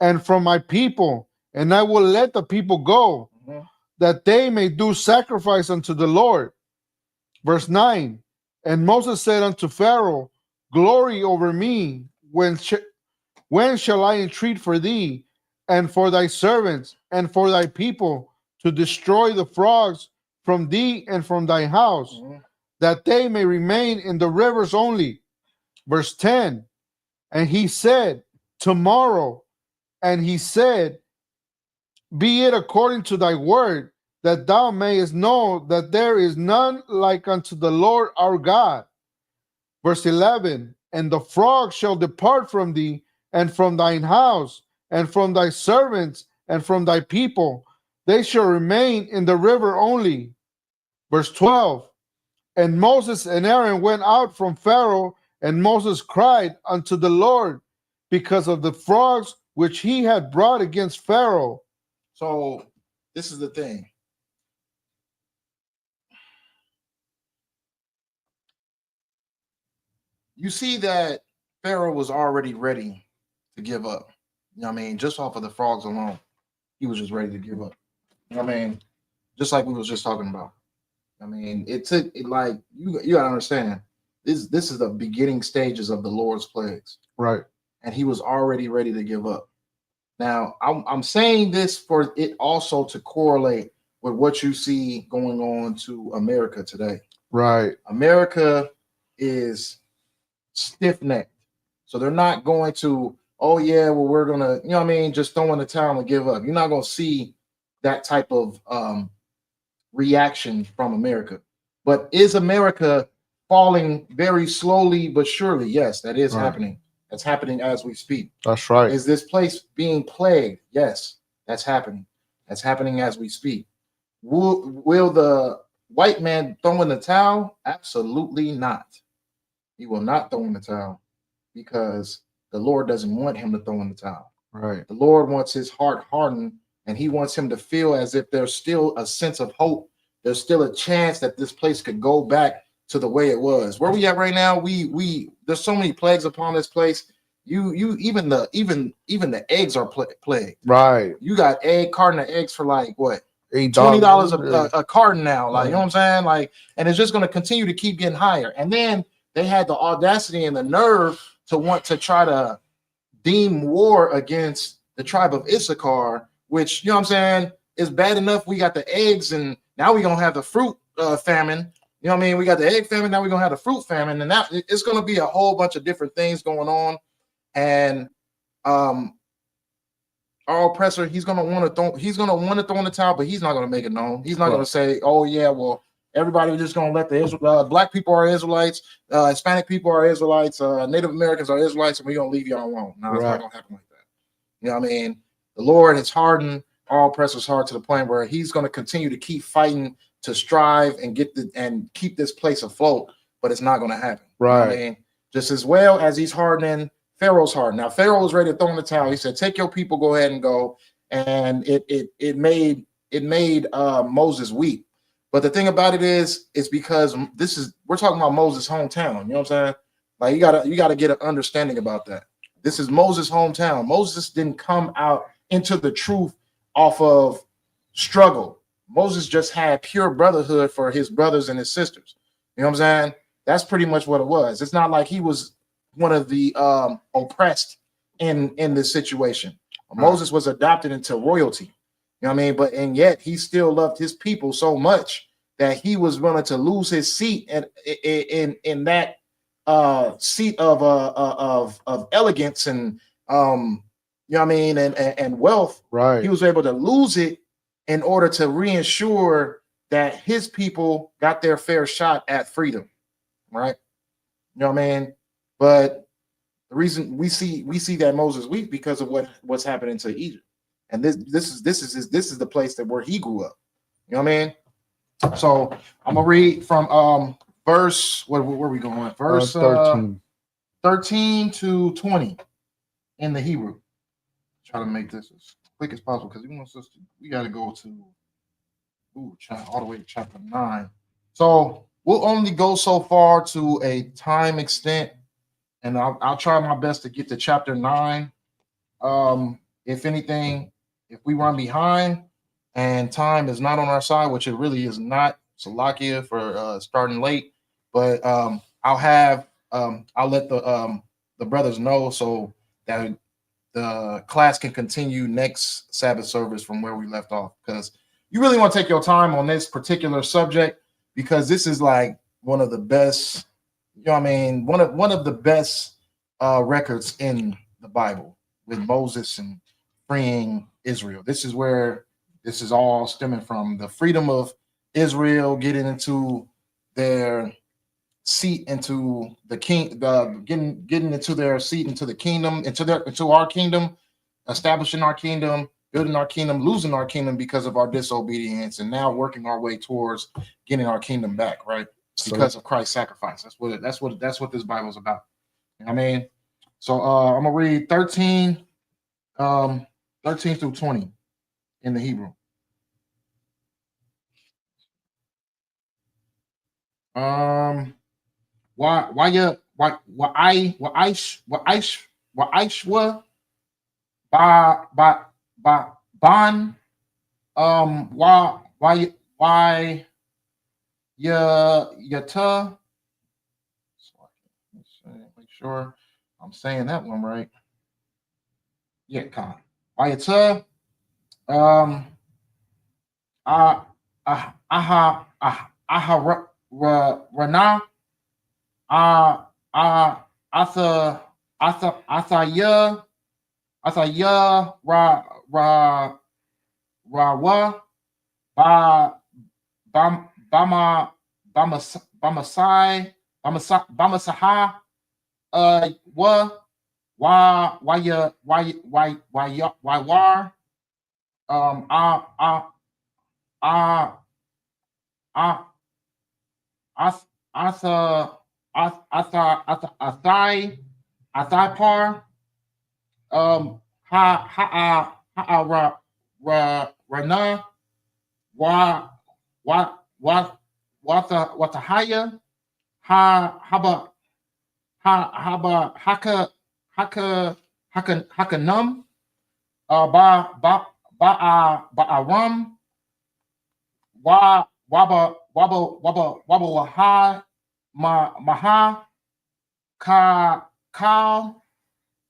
Speaker 2: and from my people, and I will let the people go, that they may do sacrifice unto the Lord." Verse 9. And Moses said unto Pharaoh, "Glory over me, when shall I entreat for thee and for thy servants and for thy people to destroy the frogs from thee and from thy house, that they may remain in the rivers only?" Verse 10. And he said, "Tomorrow." And he said, "Be it according to thy word." that thou mayest know that there is none like unto the Lord our God. Verse 11, and the frog shall depart from thee, and from thine house, and from thy servants, and from thy people. They shall remain in the river only. Verse 12, and Moses and Aaron went out from Pharaoh, and Moses cried unto the Lord because of the frogs which he had brought against Pharaoh.
Speaker 1: So this is the thing. You see that Pharaoh was already ready to give up. You know what I mean? Just off of the frogs alone, he was just ready to give up. You know what I mean? Just like we was just talking about. I mean, it took it like you gotta understand. This is the beginning stages of the Lord's plagues.
Speaker 2: Right.
Speaker 1: And he was already ready to give up. Now, I'm saying this for it also to correlate with what you see going on to America today.
Speaker 2: Right.
Speaker 1: America is stiff-necked. So they're not going to, oh yeah, well, we're gonna, you know what I mean, just throw in the towel and give up. You're not gonna see that type of reaction from America. But is America falling very slowly but surely? Yes, that is happening. That's happening as we speak.
Speaker 2: That's right.
Speaker 1: Is this place being plagued? Yes, that's happening. That's happening as we speak. Will the white man throw in the towel? Absolutely not. He will not throw in the towel because the Lord doesn't want him to throw in the towel.
Speaker 2: Right.
Speaker 1: The Lord wants his heart hardened, and he wants him to feel as if there's still a sense of hope. There's still a chance that this place could go back to the way it was. Where we at right now, we there's so many plagues upon this place. You even the eggs are plagued.
Speaker 2: Right.
Speaker 1: You got carton of eggs for like what?
Speaker 2: $20
Speaker 1: a carton now. Like, you know what I'm saying? Like, and it's just going to continue to keep getting higher. And then they had the audacity and the nerve to want to try to deem war against the tribe of Isupk, which, you know what I'm saying, is bad enough. We got the eggs, and now we're going to have the fruit famine. You know what I mean? We got the egg famine, now we're going to have the fruit famine, and that it's going to be a whole bunch of different things going on. And our oppressor, he's going to want to throw in the towel, but he's not going to make it known. He's not going to say, oh yeah, well, everybody just going to let the black people are Israelites, Hispanic people are Israelites, Native Americans are Israelites, and we're going to leave y'all alone. No, it's not going to happen like that. You know what I mean? The Lord has hardened our oppressor's heart to the point where he's going to continue to keep fighting to strive and keep this place afloat, but it's not going to happen.
Speaker 2: Right.
Speaker 1: You know what I mean? Just as well as he's hardening Pharaoh's heart. Now Pharaoh was ready to throw in the towel. He said, "Take your people, go ahead and go." And it made Moses weep. But the thing about it is, it's because we're talking about Moses' hometown. You know what I'm saying? Like you gotta get an understanding about that. This is Moses' hometown. Moses didn't come out into the truth off of struggle. Moses just had pure brotherhood for his brothers and his sisters. You know what I'm saying? That's pretty much what it was. It's not like he was one of the oppressed in this situation. Moses was adopted into royalty. You know what I mean? And yet he still loved his people so much that he was willing to lose his seat in that seat of elegance and you know what I mean, and wealth.
Speaker 2: Right.
Speaker 1: He was able to lose it in order to reassure that his people got their fair shot at freedom, right? You know what I mean? But the reason we see that Moses weep because of what's happening to Egypt, and this is the place where he grew up. You know what I mean? So I'm gonna read from verse where are we going? Verse 13 to 20 in the Hebrew. Try to make this as quick as possible because we got to go to all the way to chapter 9. So we'll only go so far to a time extent, and I'll try my best to get to chapter 9. If anything, if we run behind and time is not on our side, which it really is not, Salakia for starting late, but I'll let the brothers know so that the class can continue next Sabbath service from where we left off, because you really want to take your time on this particular subject, because this is like one of the best, you know what I mean, one of the best records in the Bible with Moses and freeing Israel. This is where This is all stemming from the freedom of Israel getting into their seat into the getting into their seat into the kingdom, into our kingdom, establishing our kingdom, building our kingdom, losing our kingdom because of our disobedience, and now working our way towards getting our kingdom back, right? Because of Christ's sacrifice. That's what this Bible is about. I mean, so I'm gonna read 13 through 20 in the Hebrew. Why ban why ta, make sure I'm saying that one right. Yeah, Khan. Why ta rana asa ya wa ba bama bamasai bamasaha why war asa athai par rana what the higher haba haka num ba aram waba ha maha ka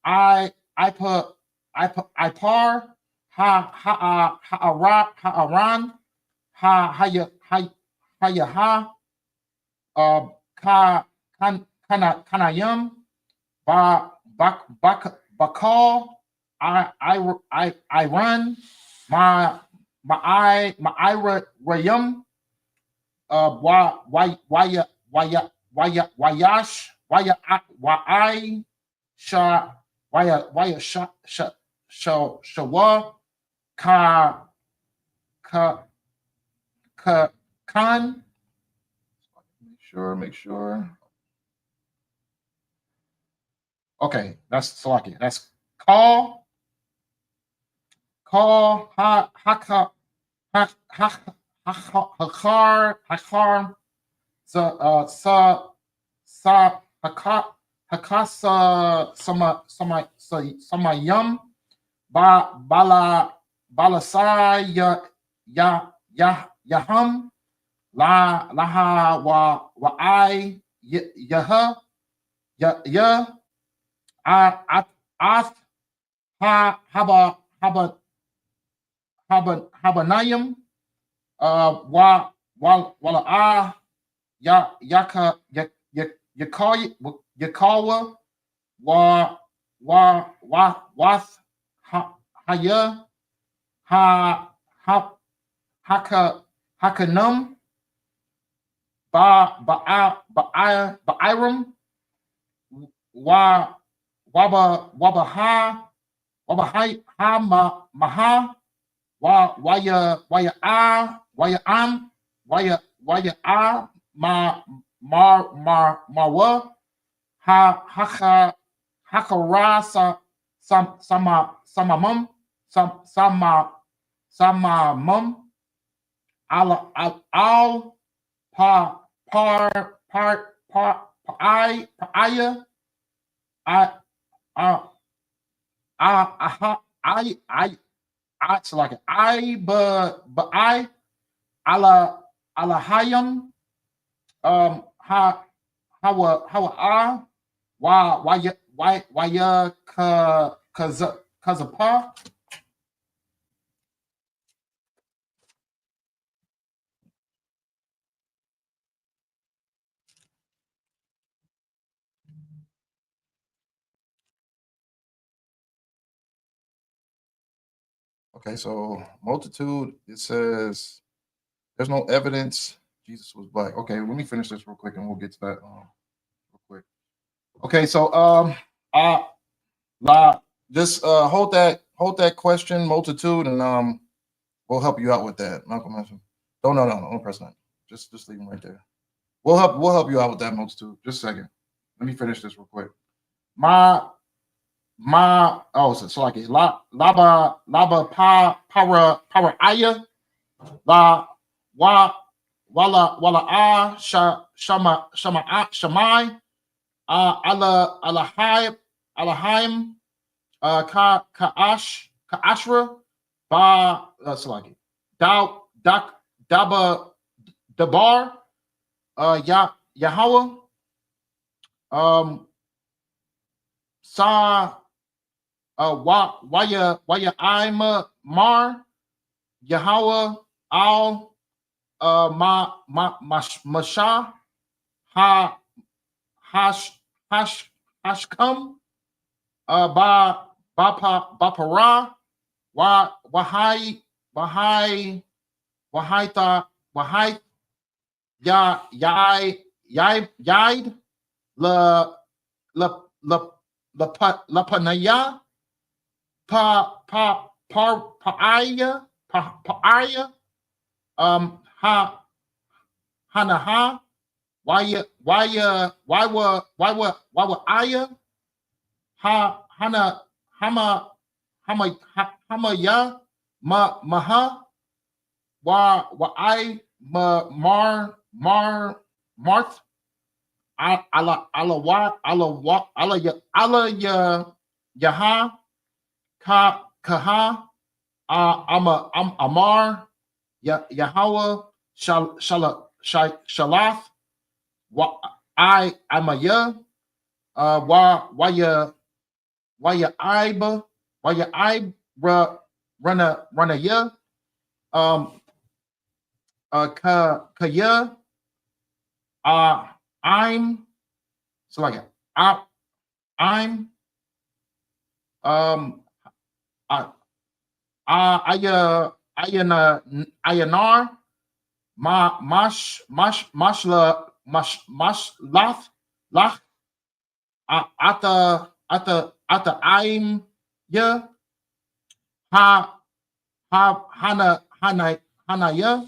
Speaker 1: I par aran ya kanayam bakal I run my rayum wayash why sha shawa ka kan. Make sure. Okay, that's Salaki. That's call haka hakar sa hakasa sama yum balasai yahum laha wa I yaha ya I habanayim wala yakawa was haya hakanum iram waba ha maha waya marwa hakarasa sama mum al aya it's like but I ala hayam how why kazapa. Okay, so multitude, it says there's no evidence Jesus was black. Okay, let me finish this real quick and we'll get to that real quick. Okay, so just hold that question, multitude, and we'll help you out with that. Malcolm mentioned. No, don't press that. Just leave them right there. We'll help you out with that, multitude. Just a second. Let me finish this real quick. So like laba para aya la wala shamai alahaim ka ashra ba salaki daba dabar Yahweh sa waya I'm mar Yahweh al masha ha hashkam bapara wahai yaid la panaya paaya hanaha why aya hana hamaya maha I marth ala yaha kaha I'm amar Yahweh shalath I'm a ya why ya run a ya ka ya I'm so like I'm ayanar lath ata I'm ya hana ya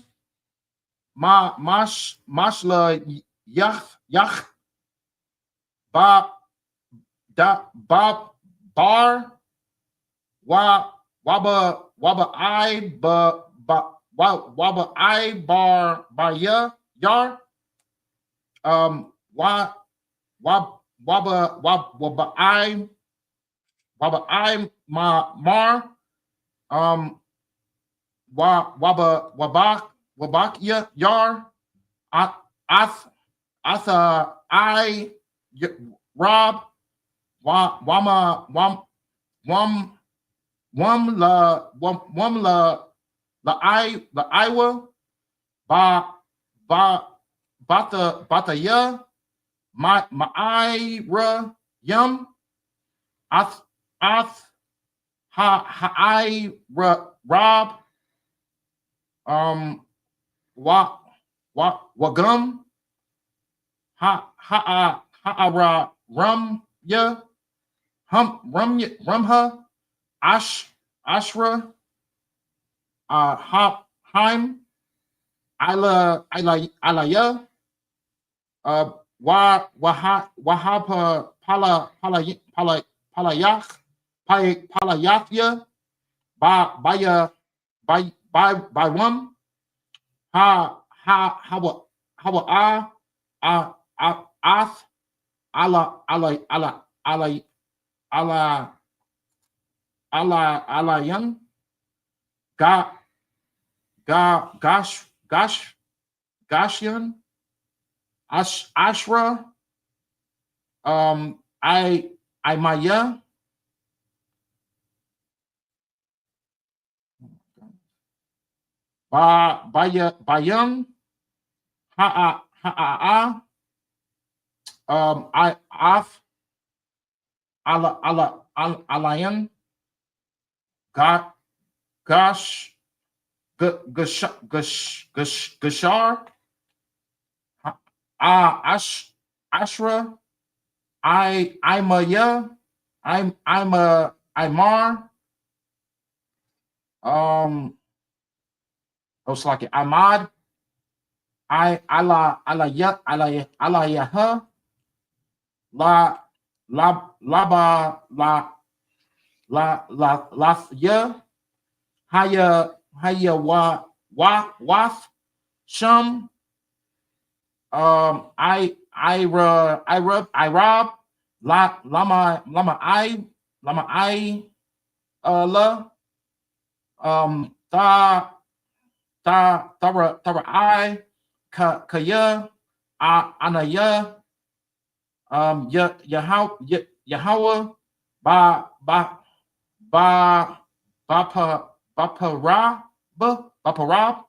Speaker 1: mashla yach ba bar waba I bar ya yar waba I mar wabak ya yar asa I rob wama la Iowa bata ya my ira yum ath I rob wagum ra rum ya rumha ashra haim ilaya wahapa palayafya by one how ath ala young gashian ashra I maya bayam I af alayan Gashar, Ashra, Imaya, Imar, like Ahmad, Yaha, Ya, Haya Wath, Shum, Rob, Lama La, Tara Kaya, Anaya, Yahweh, Ba Baparab,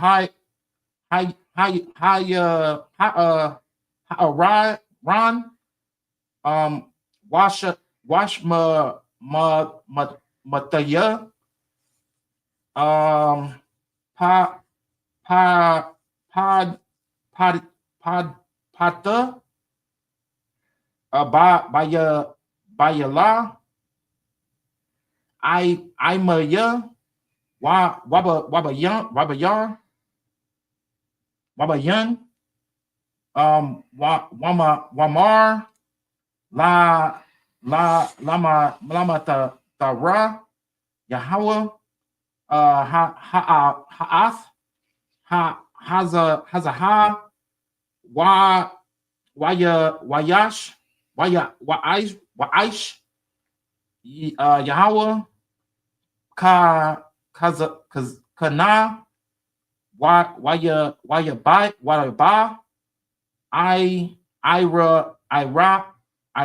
Speaker 1: Hi Ron, Wash Mataya, Pa Pa Pod Pata, Bayala, Maya, Wabayan, Wamar, Lama Tara, Yahweh, Ha'ath, Hazaha, Wayash, Waish, Yahweh, Kana, Waya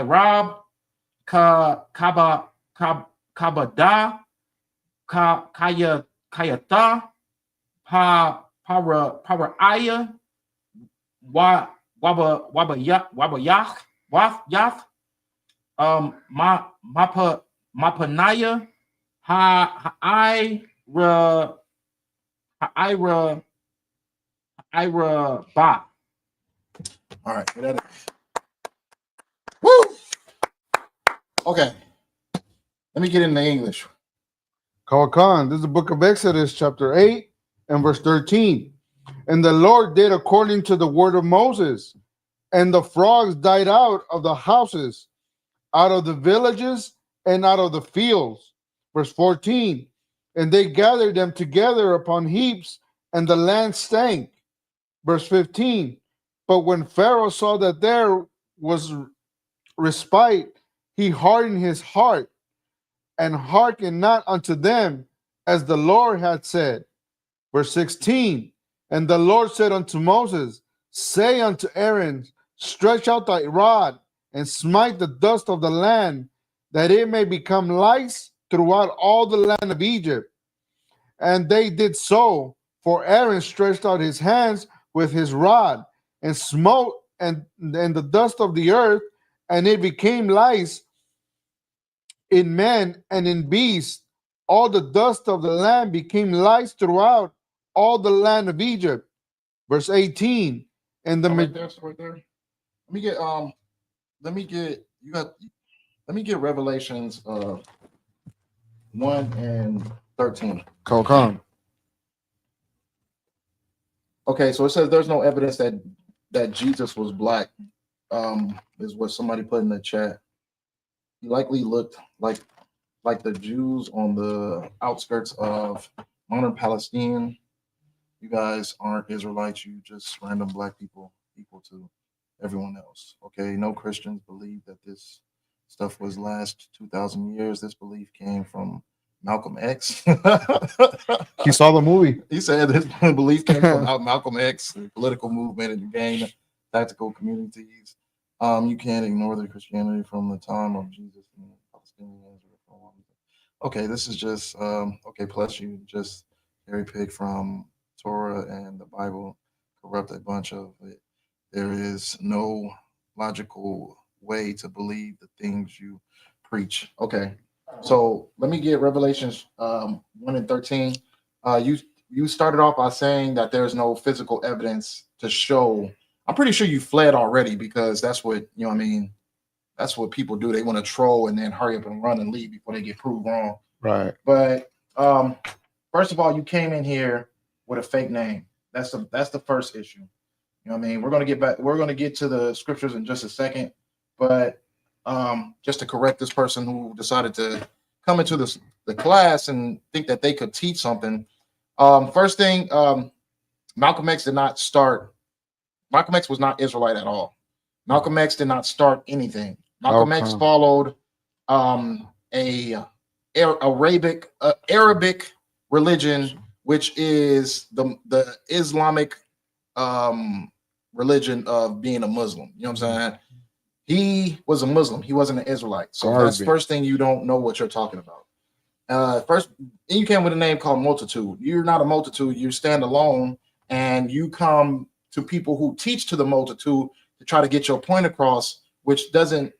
Speaker 1: Rob, Kabada, Kayata, Aya, Wabayach, Yath, Mapanaya, Ira Ba. All right. Woo! Okay. Let me get into English.
Speaker 2: Khan, this is the book of Exodus, chapter 8 and verse 13. And the Lord did according to the word of Moses, and the frogs died out of the houses, out of the villages, and out of the fields. Verse 14. And they gathered them together upon heaps, and the land stank. Verse 15. But when Pharaoh saw that there was respite, he hardened his heart, and hearkened not unto them, as the Lord had said. Verse 16. And the Lord said unto Moses, say unto Aaron, stretch out thy rod, and smite the dust of the land, that it may become lice throughout all the land of Egypt. And they did so, for Aaron stretched out his hands with his rod, and smote and the dust of the earth, and it became lice in men and in beasts. All the dust of the land became lice throughout all the land of Egypt. Verse 18. And the
Speaker 1: right there. Let me get Revelations 1 and 13.
Speaker 2: Come.
Speaker 1: Okay, so it says there's no evidence that Jesus was black. Is what somebody put in the chat. He likely looked like the Jews on the outskirts of modern Palestine. You guys aren't Israelites. You just random black people equal to everyone else. Okay, no Christians believe that this stuff was last 2,000 years. This belief came from Malcolm X.
Speaker 2: He saw the movie.
Speaker 1: He said this belief came from Malcolm X, the political movement, and gained tactical communities. You can't ignore the Christianity from the time of Jesus and Palestinians. Okay, this is just okay. Plus, you just cherry pick from Torah and the Bible, corrupt a bunch of it. There is no logical way to believe the things you preach. Okay, So let me get Revelations 1 and 13. You started off by saying that there's no physical evidence to show. I'm pretty sure you fled already because that's what you know. What I mean, that's what people do. They want to troll and then hurry up and run and leave before they get proved wrong.
Speaker 2: Right.
Speaker 1: But first of all, you came in here with a fake name. That's the first issue. You know what I mean? We're gonna get to the scriptures in just a second, but just to correct this person who decided to come into the class and think that they could teach something. First thing, Malcolm X did not start. Malcolm X was not Israelite at all. Malcolm X did not start anything. Malcolm X followed a Arabic religion, which is the Islamic religion of being a Muslim. You know what I'm saying? He was a Muslim. He wasn't an Israelite. So that's the first thing you don't know what you're talking about. First, you came with a name called multitude. You're not a multitude. You stand alone, and you come to people who teach to the multitude to try to get your point across, which doesn't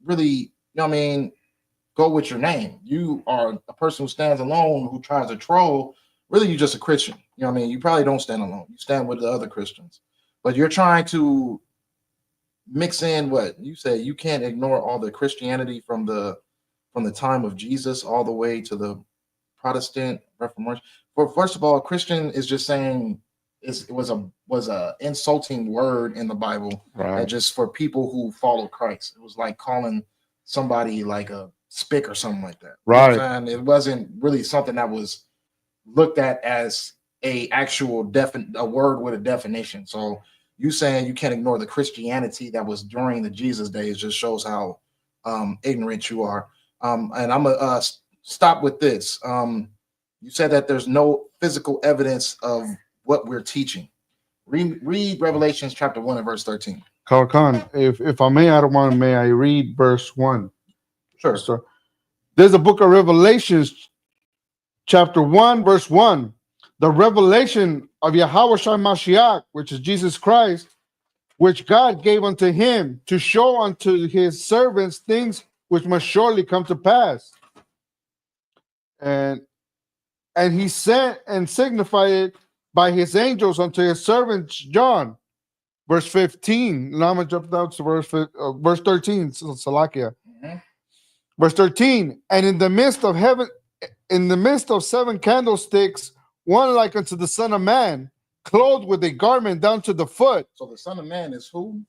Speaker 1: really, you know what I mean, go with your name. You are a person who stands alone, who tries to troll. Really, you're just a Christian. You know what I mean? You probably don't stand alone. You stand with the other Christians. But you're trying to mix in what you say. You can't ignore all the Christianity from the time of Jesus all the way to the Protestant Reformation. First of all, Christian is just saying it was a insulting word in the Bible,
Speaker 2: right?
Speaker 1: Just for people who follow Christ. It was like calling somebody like a spick or something like that,
Speaker 2: right?
Speaker 1: You know what I'm saying? It wasn't really something that was looked at as a word with a definition. So you saying you can't ignore the Christianity that was during the Jesus days just shows how ignorant you are. And I'm gonna stop with this. You said that there's no physical evidence of what we're teaching. Read Revelations chapter 1 and verse 13.
Speaker 2: Khan, if I may I read verse 1?
Speaker 1: Sure.
Speaker 2: So, there's a book of Revelations, chapter 1, verse 1. The revelation of Yahweh Shai Mashiach, which is Jesus Christ, which God gave unto him to show unto his servants things which must surely come to pass. And he sent and signified it by his angels unto his servant John. Verse 15. Now I'm going to jump down to verse 13. Salakia. Mm-hmm. Verse 13. And in the midst of heaven, in the midst of 7 candlesticks, one like unto the Son of Man, clothed with a garment down to the foot.
Speaker 1: So the Son of Man is who?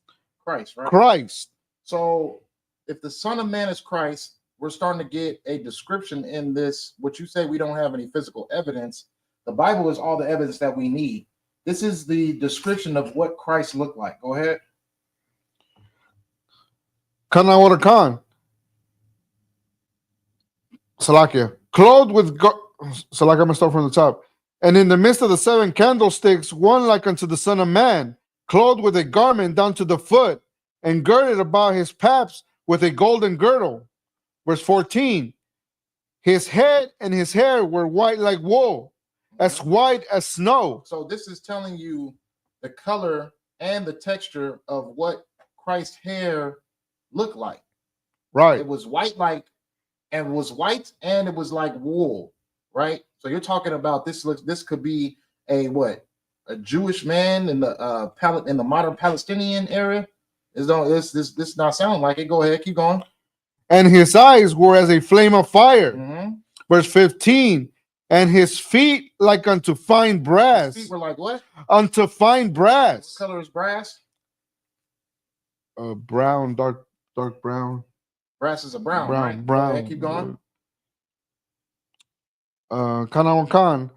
Speaker 1: Christ, right?
Speaker 2: Christ.
Speaker 1: So if the Son of Man is Christ, we're starting to get a description in this. What you say we don't have any physical evidence. The Bible is all the evidence that we need. This is the description of what Christ looked like. Go ahead.
Speaker 2: Kana water Khan. Salakia. Clothed with Salakia, I'm going to start from the top. And in the midst of the 7 candlesticks, one like unto the Son of Man, clothed with a garment down to the foot, and girded about his paps with a golden girdle. Verse 14. His head and his hair were white like wool, as white as snow.
Speaker 1: So this is telling you the color and the texture of what Christ's hair looked like.
Speaker 2: Right.
Speaker 1: It was white and it was like wool, right? So you're talking about this could be a Jewish man in the modern Palestinian area. This not sound like it. Go ahead, keep going.
Speaker 2: And his eyes were as a flame of fire. Mm-hmm. Verse 15. And his feet like unto fine brass.
Speaker 1: His feet were like what?
Speaker 2: Unto fine brass.
Speaker 1: What color is brass?
Speaker 2: Brown, dark brown.
Speaker 1: Brass is a brown, right?
Speaker 2: Brown.
Speaker 1: Okay, keep going.
Speaker 2: Khan.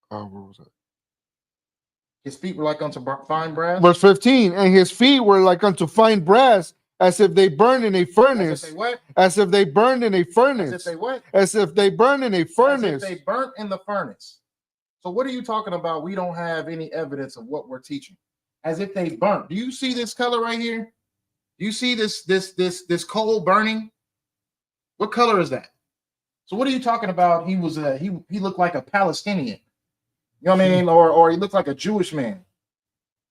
Speaker 2: Where was that?
Speaker 1: His feet were like unto fine brass.
Speaker 2: Verse 15. And his feet were like unto fine brass, as if they burned in a furnace.
Speaker 1: As if they what?
Speaker 2: As if they burned in a furnace.
Speaker 1: As if they what?
Speaker 2: As if they burned in a furnace.
Speaker 1: As if they burnt in the furnace. So what are you talking about? We don't have any evidence of what we're teaching. As if they burnt. Do you see this color right here? Do you see this coal burning? What color is that? So what are you talking about? He was he looked like a Palestinian. You know what I mean? Or he looked like a Jewish man.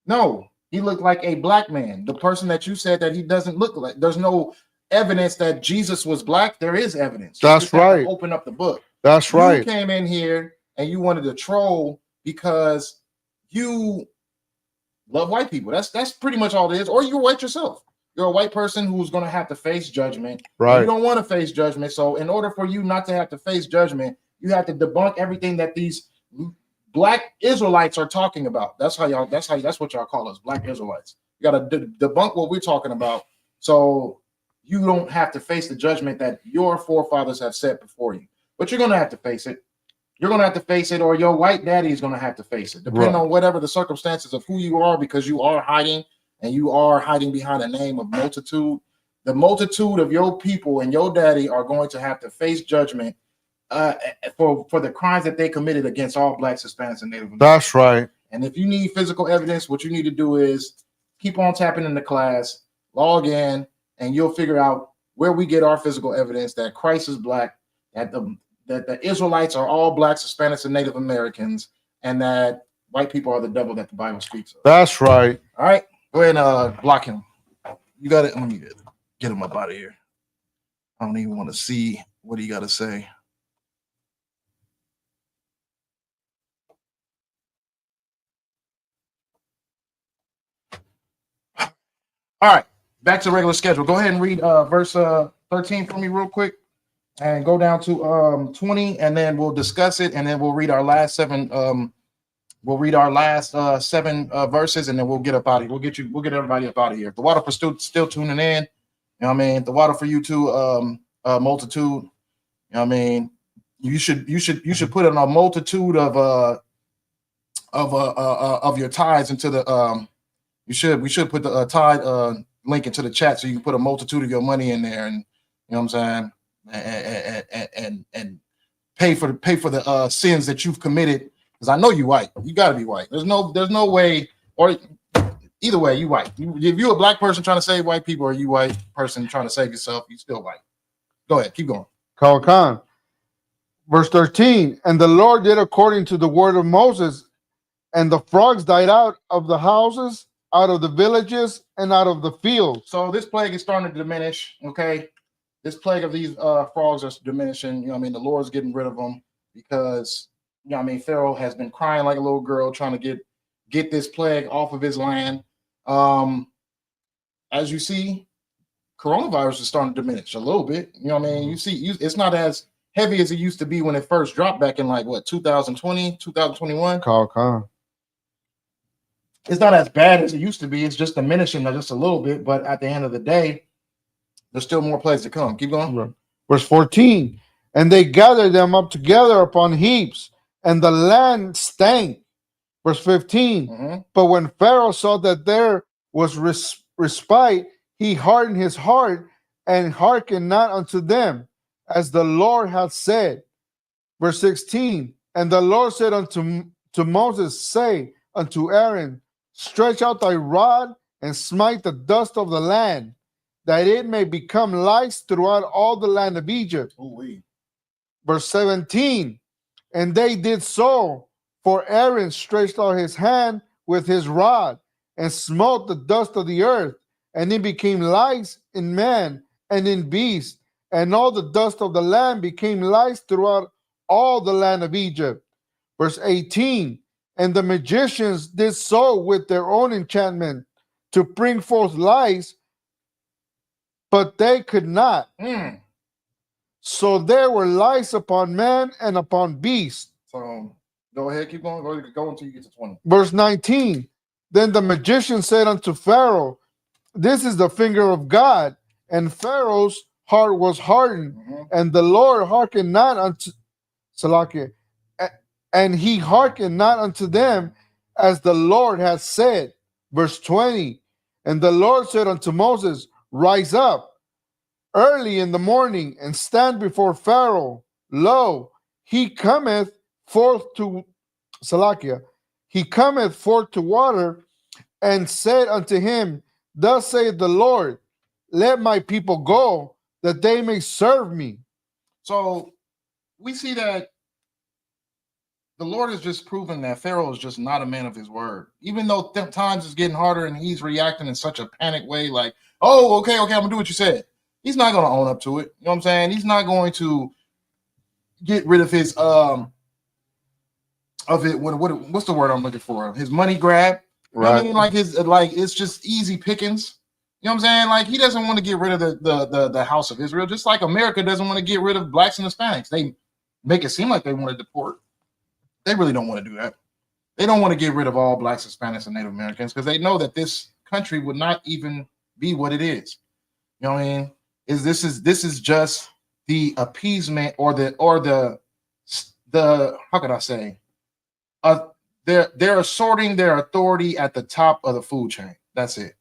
Speaker 1: No, he looked like a black man. The person that you said that he doesn't look like. There's no evidence that Jesus was black, there is evidence.
Speaker 2: That's right.
Speaker 1: Open up the book.
Speaker 2: That's right.
Speaker 1: You came in here and you wanted to troll because you love white people. That's pretty much all it is. Or you're white yourself. You're a white person who's going to have to face judgment.
Speaker 2: Right.
Speaker 1: You don't want to face judgment. So in order for you not to have to face judgment, you have to debunk everything that these black Israelites are talking about. That's what y'all call us, black Israelites. You got to debunk what we're talking about. So you don't have to face the judgment that your forefathers have set before you. But you're going to have to face it. You're going to have to face it, or your white daddy is going to have to face it, depending on whatever the circumstances of who you are, because you are hiding, and you are hiding behind a name of multitude. The multitude of your people and your daddy are going to have to face judgment for the crimes that they committed against all blacks, Hispanics, and Native Americans.
Speaker 2: That's right.
Speaker 1: And if you need physical evidence, what you need to do is keep on tapping into class, log in, and you'll figure out where we get our physical evidence that Christ is black, that the Israelites are all blacks, Hispanics, and Native Americans, and that white people are the devil that the Bible speaks of.
Speaker 2: That's right.
Speaker 1: All right, go ahead and block him. You got it. Let me get him up out of here. I don't even want to see what he got to say. All right, back to regular schedule. Go ahead and read verse 13 for me real quick. And go down to 20, and then we'll discuss it, and then we'll read our last seven. We'll read our last seven verses, and then we'll get up out of here. We'll get everybody up out of here. If the water for still tuning in, you know what I mean. The water for you too, multitude. You know what I mean. You should put in a multitude of your tithes into the we should put the tithe link into the chat, so you can put a multitude of your money in there, and you know what I'm saying. And pay for the sins that you've committed, because I know you white. You got to be white. There's no way, or either way, you white. If you're a black person trying to save white people, or you white person trying to save yourself, you still white. Go ahead, keep going.
Speaker 2: Khan. Verse 13, and the Lord did according to the word of Moses, and the frogs died out of the houses, out of the villages, and out of the fields.
Speaker 1: So this plague is starting to diminish. Okay. This plague of these frogs is diminishing. You know what I mean? The Lord's getting rid of them, because, you know what I mean, Pharaoh has been crying like a little girl trying to get this plague off of his land. As you see, coronavirus is starting to diminish a little bit. You know what I mean? You see, it's not as heavy as it used to be when it first dropped back in 2020, 2021.
Speaker 2: Khan.
Speaker 1: It's not as bad as it used to be. It's just diminishing just a little bit. But at the end of the day, there's still more plagues to come. Keep going.
Speaker 2: Verse 14, and they gathered them up together upon heaps, and the land stank. Verse 15, but when Pharaoh saw that there was respite, he hardened his heart and hearkened not unto them, as the Lord had said. Verse 16, and the Lord said unto Moses, say unto Aaron, stretch out thy rod and smite the dust of the land, that it may become lice throughout all the land of Egypt.
Speaker 1: Ooh-wee.
Speaker 2: Verse 17, and they did so, for Aaron stretched out his hand with his rod, and smote the dust of the earth, and it became lice in man and in beast, and all the dust of the land became lice throughout all the land of Egypt. Verse 18, and the magicians did so with their own enchantment, to bring forth lice, but they could not. So there were lice upon man and upon beast.
Speaker 1: So go ahead, keep going. Go until you get to 20.
Speaker 2: Verse 19, then the magician said unto Pharaoh, this is the finger of God. And Pharaoh's heart was hardened, and the Lord hearkened not unto Salakia, and he hearkened not unto them, as the Lord had said. Verse 20, and the Lord said unto Moses, rise up early in the morning and stand before Pharaoh. Lo, he cometh forth to Salakia. He cometh forth to water, and said unto him, thus saith the Lord, let my people go, that they may serve me.
Speaker 1: So we see that the Lord has just proven that Pharaoh is just not a man of his word. Even though times is getting harder and he's reacting in such a panic way, like, oh, okay, I'm gonna do what you said. He's not going to own up to it. You know what I'm saying? He's not going to get rid of his what's the word I'm looking for? His money grab. You know what I mean? Like it's just easy pickings. You know what I'm saying? Like he doesn't want to get rid of the house of Israel, just like America doesn't want to get rid of blacks and Hispanics. They make it seem like they want to deport. They really don't want to do that. They don't want to get rid of all blacks, Hispanics, and Native Americans because they know that this country would not even be what it is. You know what I mean? This is just the appeasement or the how could I say? They're asserting their authority at the top of the food chain. That's it.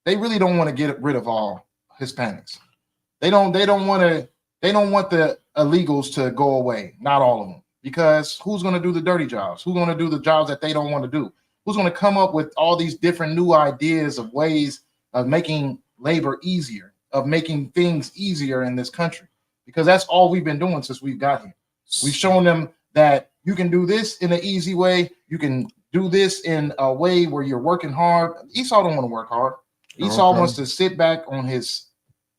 Speaker 1: They really don't want to get rid of all Hispanics. They don't want the illegals to go away. Not all of them. Because who's going to do the dirty jobs? Who's going to do the jobs that they don't want to do? Who's going to come up with all these different new ideas of ways of making labor easier, of making things easier in this country? Because that's all we've been doing since we've got here. We've shown them that you can do this in an easy way. You can do this in a way where you're working hard. Esau don't want to work hard. Esau wants to sit back on his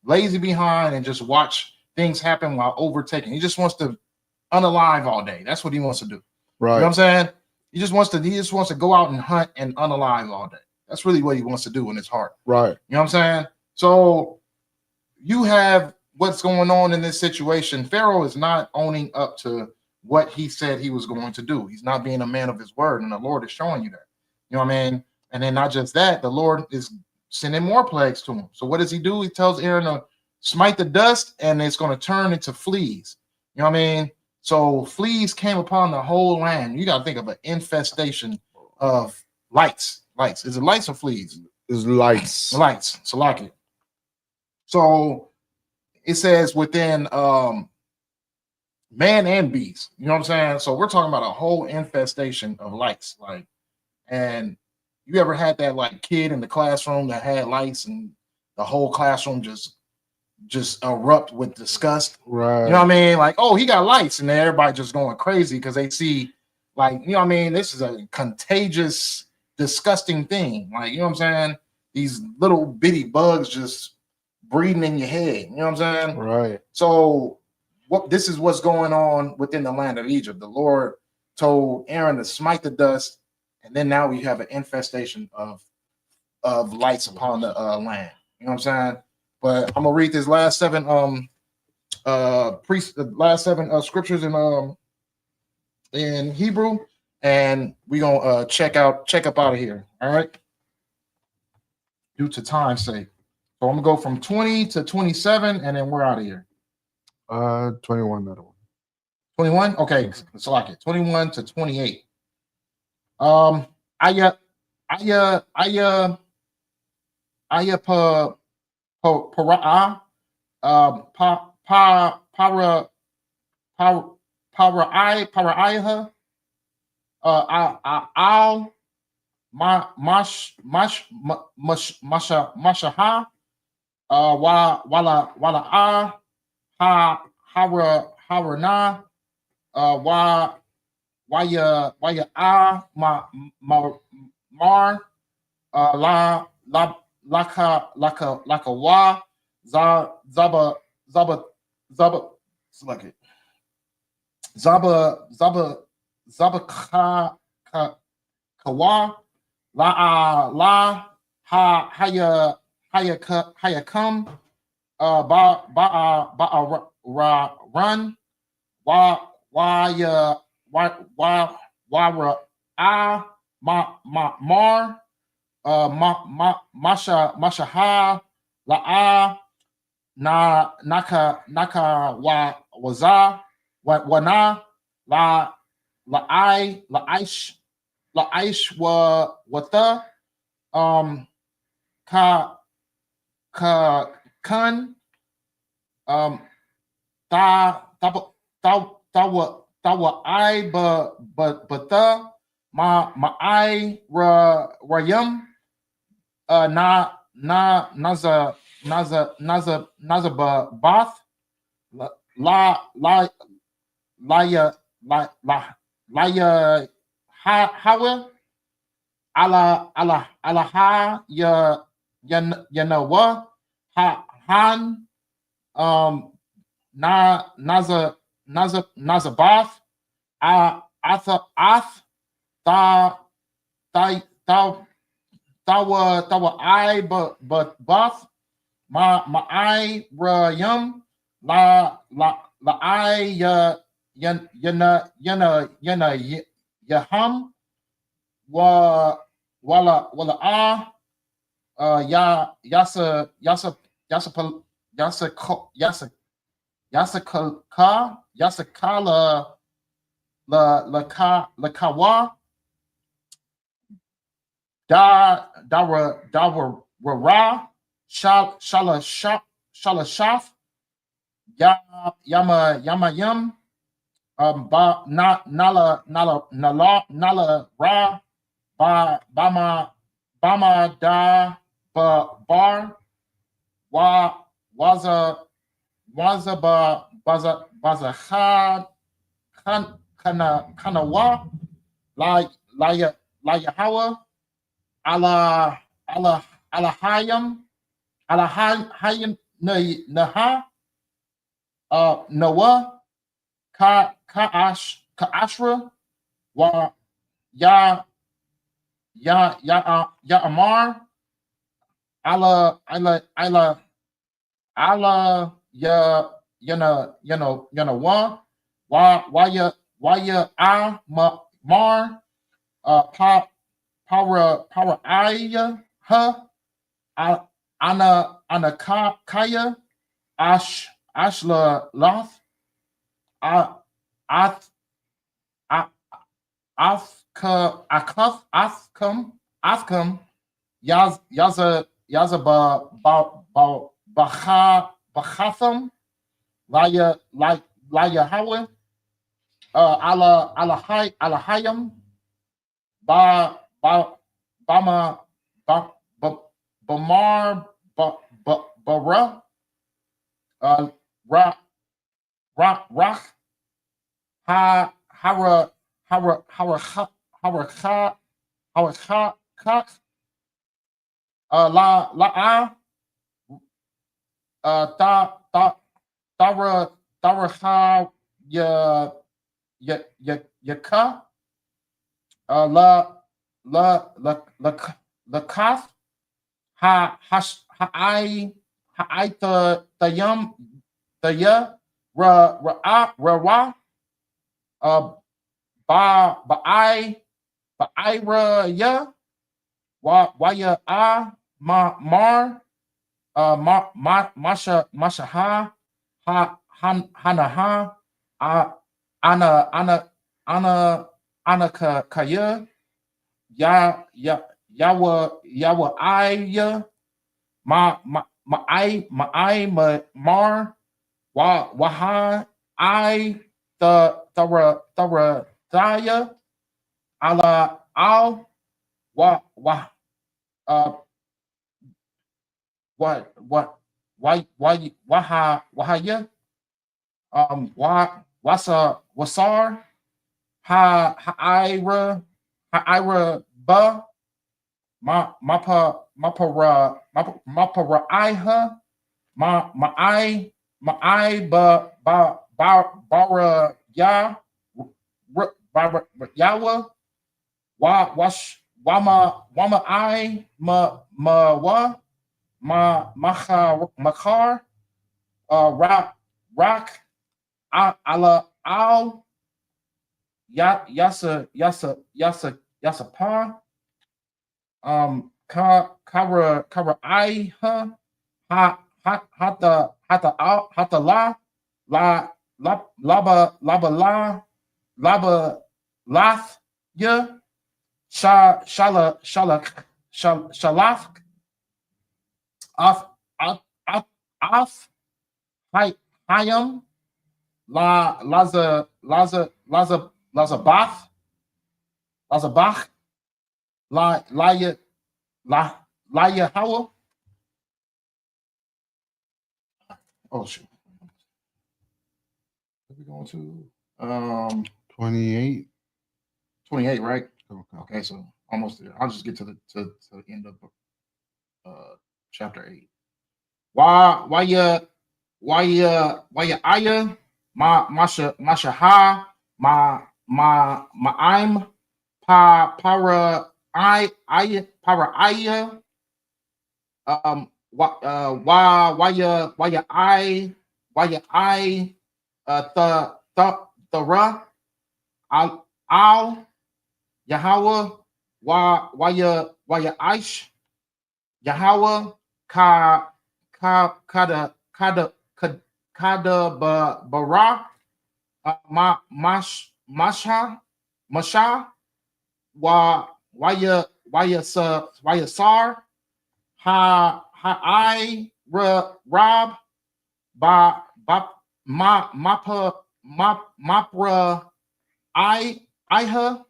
Speaker 1: lazy behind and just watch things happen while overtaking. He just wants to unalive all day. That's what he wants to do. Right. You know what I'm saying? He just wants to go out and hunt and unalive all day. That's really what he wants to do in his heart. Right. You know what I'm saying? So you have what's going on in this situation. Pharaoh is not owning up to what he said he was going to do. He's not being a man of his word, and the Lord is showing you that. You know what I mean? And then not just that, the Lord is sending more plagues to him. So what does he do? He tells Aaron to smite the dust, and it's going to turn into fleas. You know what I mean? So fleas came upon the whole land. You got to think of an infestation of lights. Lights. Is it lights or fleas?
Speaker 2: It's lights.
Speaker 1: Lights. So like it. So it says within man and beast. You know what I'm saying? So we're talking about a whole infestation of lights. Like, and you ever had that like kid in the classroom that had lights and the whole classroom just erupt with disgust? Right. You know what I mean? Like, oh, he got lights, and then everybody just going crazy because they see, like, you know what I mean? This is a contagious, disgusting thing. Like, you know what I'm saying? These little bitty bugs just breathing in your head. You know what I'm saying? Right. So this is what's going on within the land of Egypt. The Lord told Aaron to smite the dust, and then now we have an infestation of lights upon the land. You know what I'm saying? But I'm gonna read this last seven scriptures in Hebrew, and we're gonna check up out of here. All right. Due to time's sake. So I'm gonna go from 20 to 27, and then we're out of here.
Speaker 2: 21, that one.
Speaker 1: 21? Okay, so like it. 21 to 28. Paraiha al mashaha wala harana waya mar laka wa zaba select it. Zaba kawa la haya come ba run waya mar mashaha la naka waza wana la aish wata ka kun tawa I but ma I rayam naza bath laya hawa ala ha ya nawa han Nazabath, Ath, Tha, Tawa I, but Bath, Ma I, Yum, La I, Yaham, Wala Yasakala la kawa ra shala shaf yama yum ba nala ra bama da bar waza baza kana wa la Yahweh ala hayam naha Noah ka ashra wa ya amar ala wa ya mar power ana kaya ashla loth afkum yaza bachatham la Yahweh ala hayam bama bamar bara rach hara la tara yaka la kaf I the ya ra ba I ra ya wa ya mar masha hana ana kaya yawa I ya ma I mar waha I the daya ala al wa wahaya wasar ira ba mapara iha ma I bara ya yawa wama I makar rock ala al yasa pa kara I hata la laba lath ya shalaf af hayam lazabach la Yahweh. Oh shoot. Are we going to
Speaker 2: 28?
Speaker 1: 28, right?
Speaker 2: Okay.
Speaker 1: Okay, so almost there. I'll just get to the end of chapter 8. Why Waya Aya, Mashaha, Ma'im, Para Aya, Waya I, Thara, Al, Yahweh, Waya Aish, Yahweh, Kada Bara, Masha, Waya Sar, I, Rob, Mapra, Iha,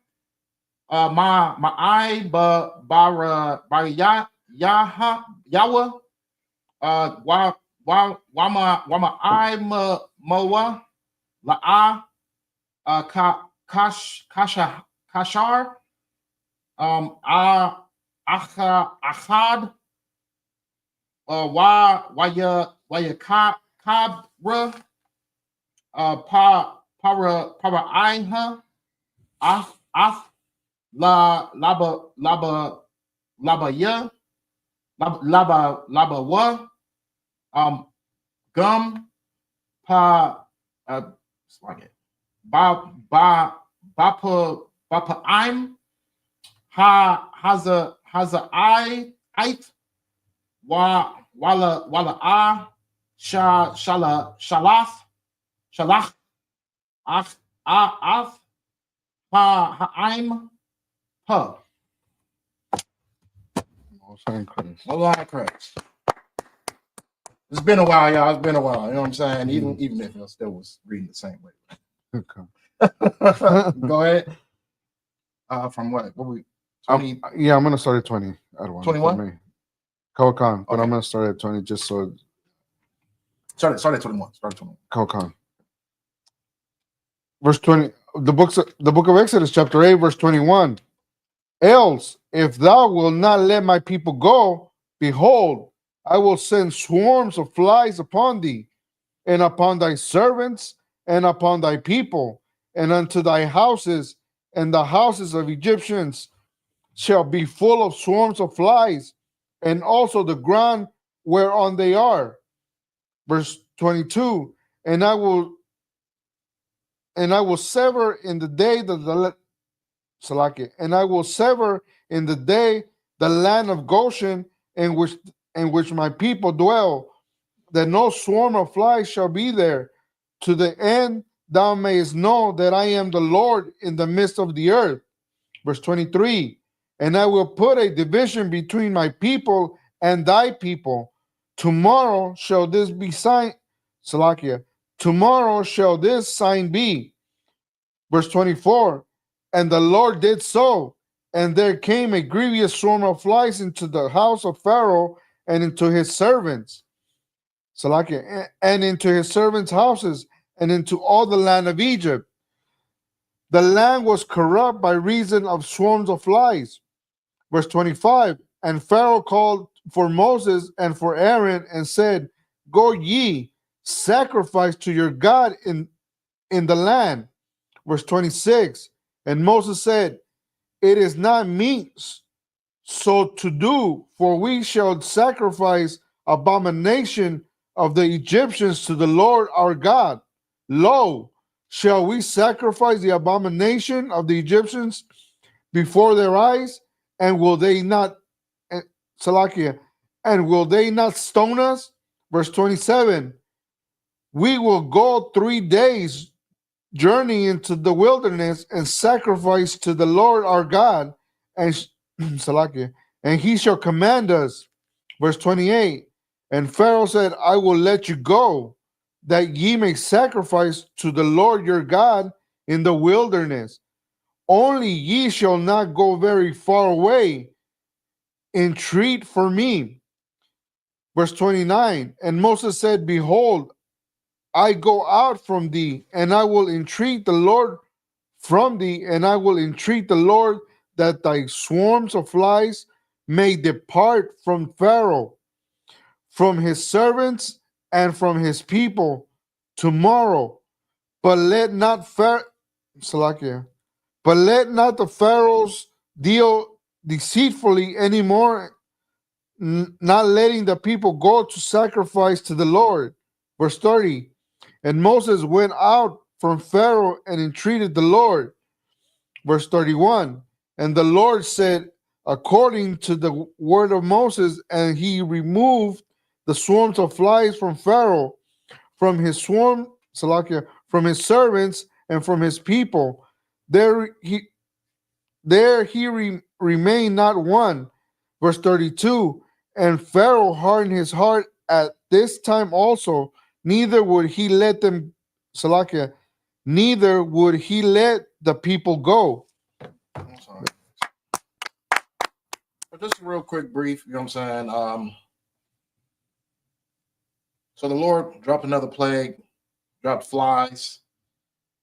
Speaker 1: I, Bara, Yawa, Wama, I, Moa, La'a, Kashar, Achad, Kabra, Para Iha, Laba Ya, Laba Wa, Gum, it's like it. Bapa I'm, Haza I, Wala Shalach, I'm, Most High Christ. It's been a while, y'all. It's been a while. You know what I'm saying? Even if I still was reading the same way. Okay. Go ahead. From what? What we? 20?
Speaker 2: Yeah, I'm gonna start at 20.
Speaker 1: 21.
Speaker 2: Kokan, but I'm gonna start at 20 just so.
Speaker 1: Start at 21. Start at 21.
Speaker 2: Kokan. Verse 20. The book of Exodus, chapter 8, verse 21. Else, if thou wilt not let my people go, behold, I will send swarms of flies upon thee, and upon thy servants, and upon thy people, and unto thy houses, and the houses of Egyptians shall be full of swarms of flies, and also the ground whereon they are. Verse 22. And I will sever in the day and I will sever in the day the land of Goshen in which my people dwell, that no swarm of flies shall be there, to the end thou mayest know that I am the Lord in the midst of the earth. Verse 23. And I will put a division between my people and thy people. Tomorrow shall this be sign. Salakia. Tomorrow shall this sign be. Verse 24. And the Lord did so, and there came a grievous swarm of flies into the house of Pharaoh and into his servants. Salakia, and into his servants' houses, and into all the land of Egypt. The land was corrupt by reason of swarms of flies. Verse 25. And Pharaoh called for Moses and for Aaron and said, Go ye, sacrifice to your God in the land. Verse 26. And Moses said, It is not meet so to do, for we shall sacrifice abomination of the Egyptians to the Lord our God. Lo, shall we sacrifice the abomination of the Egyptians before their eyes? And will they not, Salakia, and will they not stone us? Verse 27. We will go 3 days journey into the wilderness and sacrifice to the Lord our God, and Salakia, and he shall command us. Verse 28. And Pharaoh said, I will let you go, that ye may sacrifice to the Lord your God in the wilderness. Only ye shall not go very far away. Entreat for me. Verse 29. And Moses said, Behold, I go out from thee, and I will entreat the Lord from thee, and I will entreat the Lord that thy swarms of flies may depart from Pharaoh, from his servants, and from his people tomorrow. But let not the pharaohs deal deceitfully anymore, not letting the people go to sacrifice to the Lord. Verse 30. And Moses went out from Pharaoh and entreated the Lord. Verse 31. And the Lord said, according to the word of Moses, and he removed the swarms of flies from Pharaoh, from his from his servants and from his people. There he remained not one. Verse 32. And Pharaoh hardened his heart at this time also, neither would he let them, neither would he let the people go.
Speaker 1: I'm sorry. But just a real quick brief, you know what I'm saying? So the Lord dropped another plague, dropped flies.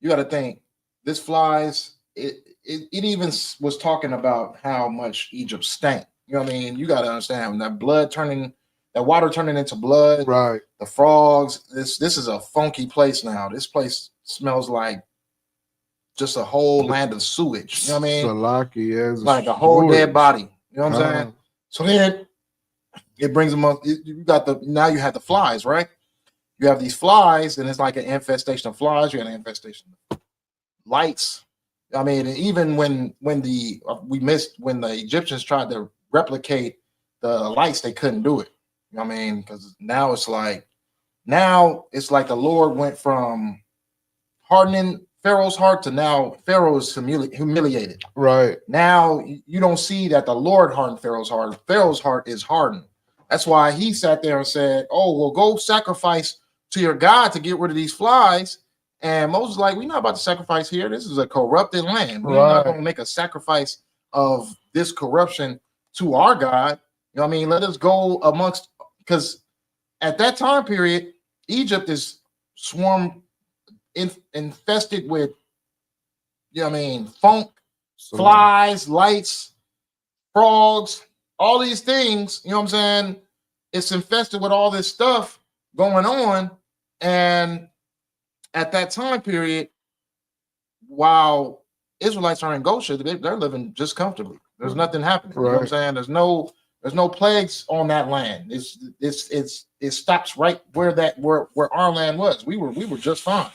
Speaker 1: You got to think, this flies, it even was talking about how much Egypt stank. You know what I mean? You got to understand that water turning into blood.
Speaker 2: Right.
Speaker 1: The frogs. This is a funky place now. This place smells like just a whole land of sewage. You know what I mean? Like a whole dead body. You know what I'm saying? So then it brings them up. Now you have the flies, right? You have these flies, and it's like an infestation of flies. You have an infestation of lights. I mean, even when the Egyptians tried to replicate the lights, they couldn't do it. You know what I mean? Because now it's like the Lord went from hardening Pharaoh's heart to now Pharaoh is humiliated.
Speaker 2: Right.
Speaker 1: Now you don't see that the Lord hardened Pharaoh's heart. Pharaoh's heart is hardened. That's why he sat there and said, oh, well, go sacrifice to your God to get rid of these flies. And Moses is like, we're not about to sacrifice here. This is a corrupted land. We're not going to make a sacrifice of this corruption to our God. You know what I mean? Let us go amongst, because at that time period, Egypt is infested with, you know what I mean, funk, flies, lights, frogs, all these things, you know what I'm saying? It's infested with all this stuff going on. And at that time period, while Israelites are in Goshen, they're living just comfortably. There's nothing happening. Right. You know what I'm saying? There's no plagues on that land. It stops right where our land was. We were just fine.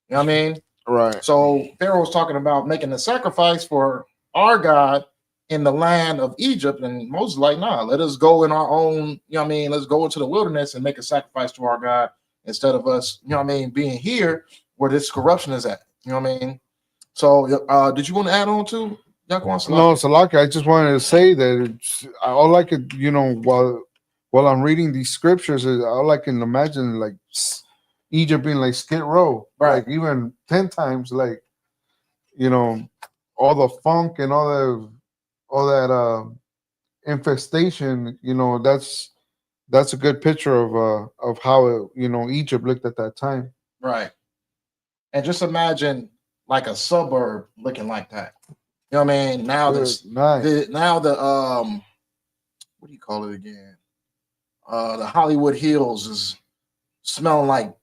Speaker 1: You know what I mean?
Speaker 2: Right.
Speaker 1: So Pharaoh was talking about making a sacrifice for our God in the land of Egypt, and Moses was like, nah, let us go in our own, you know what I mean? Let's go into the wilderness and make a sacrifice to our God instead of us, you know what I mean, being here where this corruption is at. You know what I mean? So did you want to add on to
Speaker 2: No, Salaki, I just wanted to say that all I could, while I'm reading these scriptures, is all I can imagine like Egypt being like Skid Row,
Speaker 1: right?
Speaker 2: Like even 10 times, like all the funk and all that infestation. That's a good picture of how Egypt looked at that time,
Speaker 1: right? And just imagine like a suburb looking like that. You know what I mean? Now what do you call it again? The Hollywood Hills is smelling like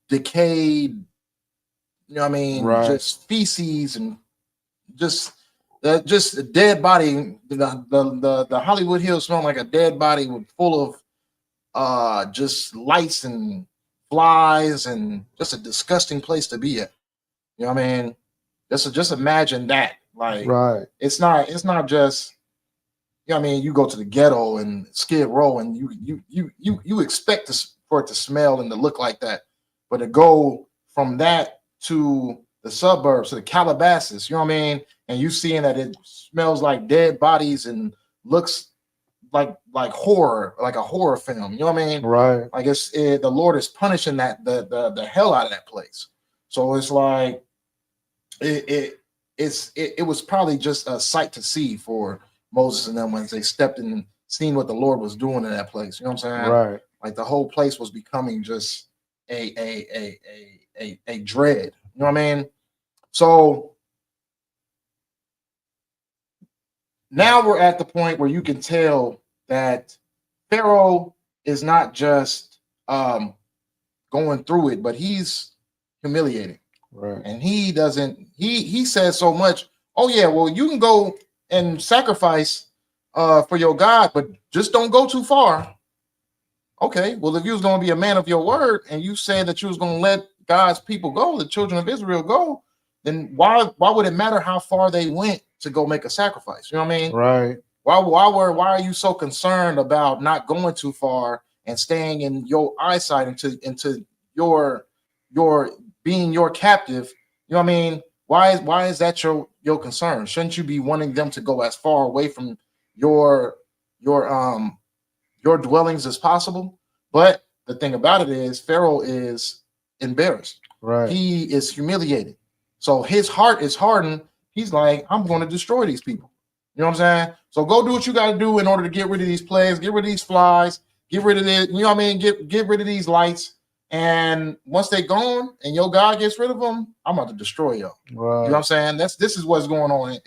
Speaker 1: decayed, you know what I mean?
Speaker 2: Right.
Speaker 1: Just feces and just a dead body. The Hollywood Hills smell like a dead body full of just lights and flies and just a disgusting place to be at. You know what I mean? Just imagine that. Like,
Speaker 2: right.
Speaker 1: It's not just, you know what I mean, you go to the ghetto and Skid Row and you expect for it to smell and to look like that. But to go from that to the suburbs, to the Calabasas, you know what I mean? And you seeing that it smells like dead bodies and looks like horror, like a horror film. You know what I mean?
Speaker 2: Right.
Speaker 1: Like the Lord is punishing the hell out of that place. So it's like it was probably just a sight to see for Moses and them when they stepped in and seen what the Lord was doing in that place. You know what I'm saying?
Speaker 2: Right.
Speaker 1: Like the whole place was becoming just a dread. You know what I mean? So now we're at the point where you can tell that Pharaoh is not just going through it, but he's humiliating.
Speaker 2: Right.
Speaker 1: And he doesn't, he says so much. Oh yeah, well, you can go and sacrifice for your God, but just don't go too far. Okay, well, if you was going to be a man of your word and you said that you was going to let God's people go, the children of Israel go, then why would it matter how far they went to go make a sacrifice? You know what I mean?
Speaker 2: Right.
Speaker 1: Why are you so concerned about not going too far and staying in your eyesight into your being your captive? You know what I mean? Why is that your concern? Shouldn't you be wanting them to go as far away from your dwellings as possible? But the thing about it is Pharaoh is embarrassed.
Speaker 2: Right.
Speaker 1: He is humiliated. So his heart is hardened. He's like, I'm going to destroy these people. You know what I'm saying? So go do what you got to do in order to get rid of these plagues, get rid of these flies, get rid of it. You know what I mean? Get rid of these lights. And once they're gone and your God gets rid of them, I'm about to destroy y'all.
Speaker 2: Right.
Speaker 1: You know what I'm saying? This is what's going on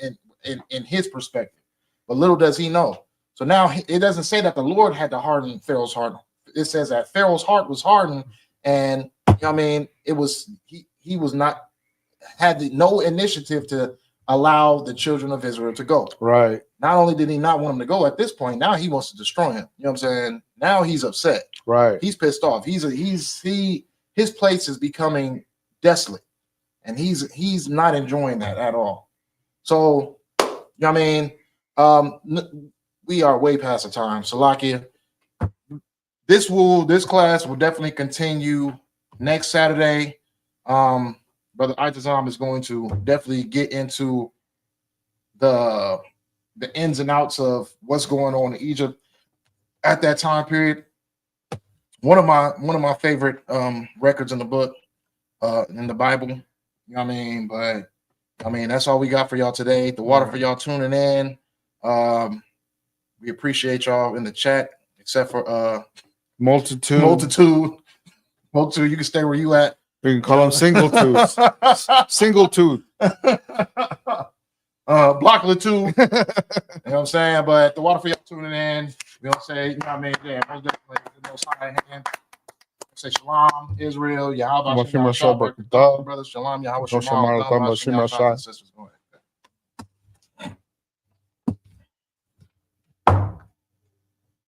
Speaker 1: in his perspective. But little does he know. So now it doesn't say that the Lord had to harden Pharaoh's heart. It says that Pharaoh's heart was hardened, and you know what I mean, it was he was not had no initiative to allow the children of Israel to go.
Speaker 2: Right.
Speaker 1: Not only did he not want them to go at this point, now he wants to destroy him. You know what I'm saying? Now he's upset.
Speaker 2: Right.
Speaker 1: He's pissed off. His place is becoming desolate, and he's not enjoying that at all. So, you know what I mean? We are way past the time. Salakia. This class will definitely continue next Saturday. Brother Itazam is going to definitely get into the ins and outs of what's going on in Egypt at that time period. One of my favorite records in the book, in the Bible. You know what I mean? But I mean, that's all we got for y'all today. The water for y'all tuning in. We appreciate y'all in the chat, except for multitude. You can stay where you at.
Speaker 2: We can call them single tooth. Single tooth.
Speaker 1: Blocklitude. You know what I'm saying? But the water for y'all tuning in. We don't say, you know what I mean? Yeah, most definitely the most high hand. Say shalom, Israel, Yahweh, brothers, shalom, Yahweh, shalom, sisters. Go ahead.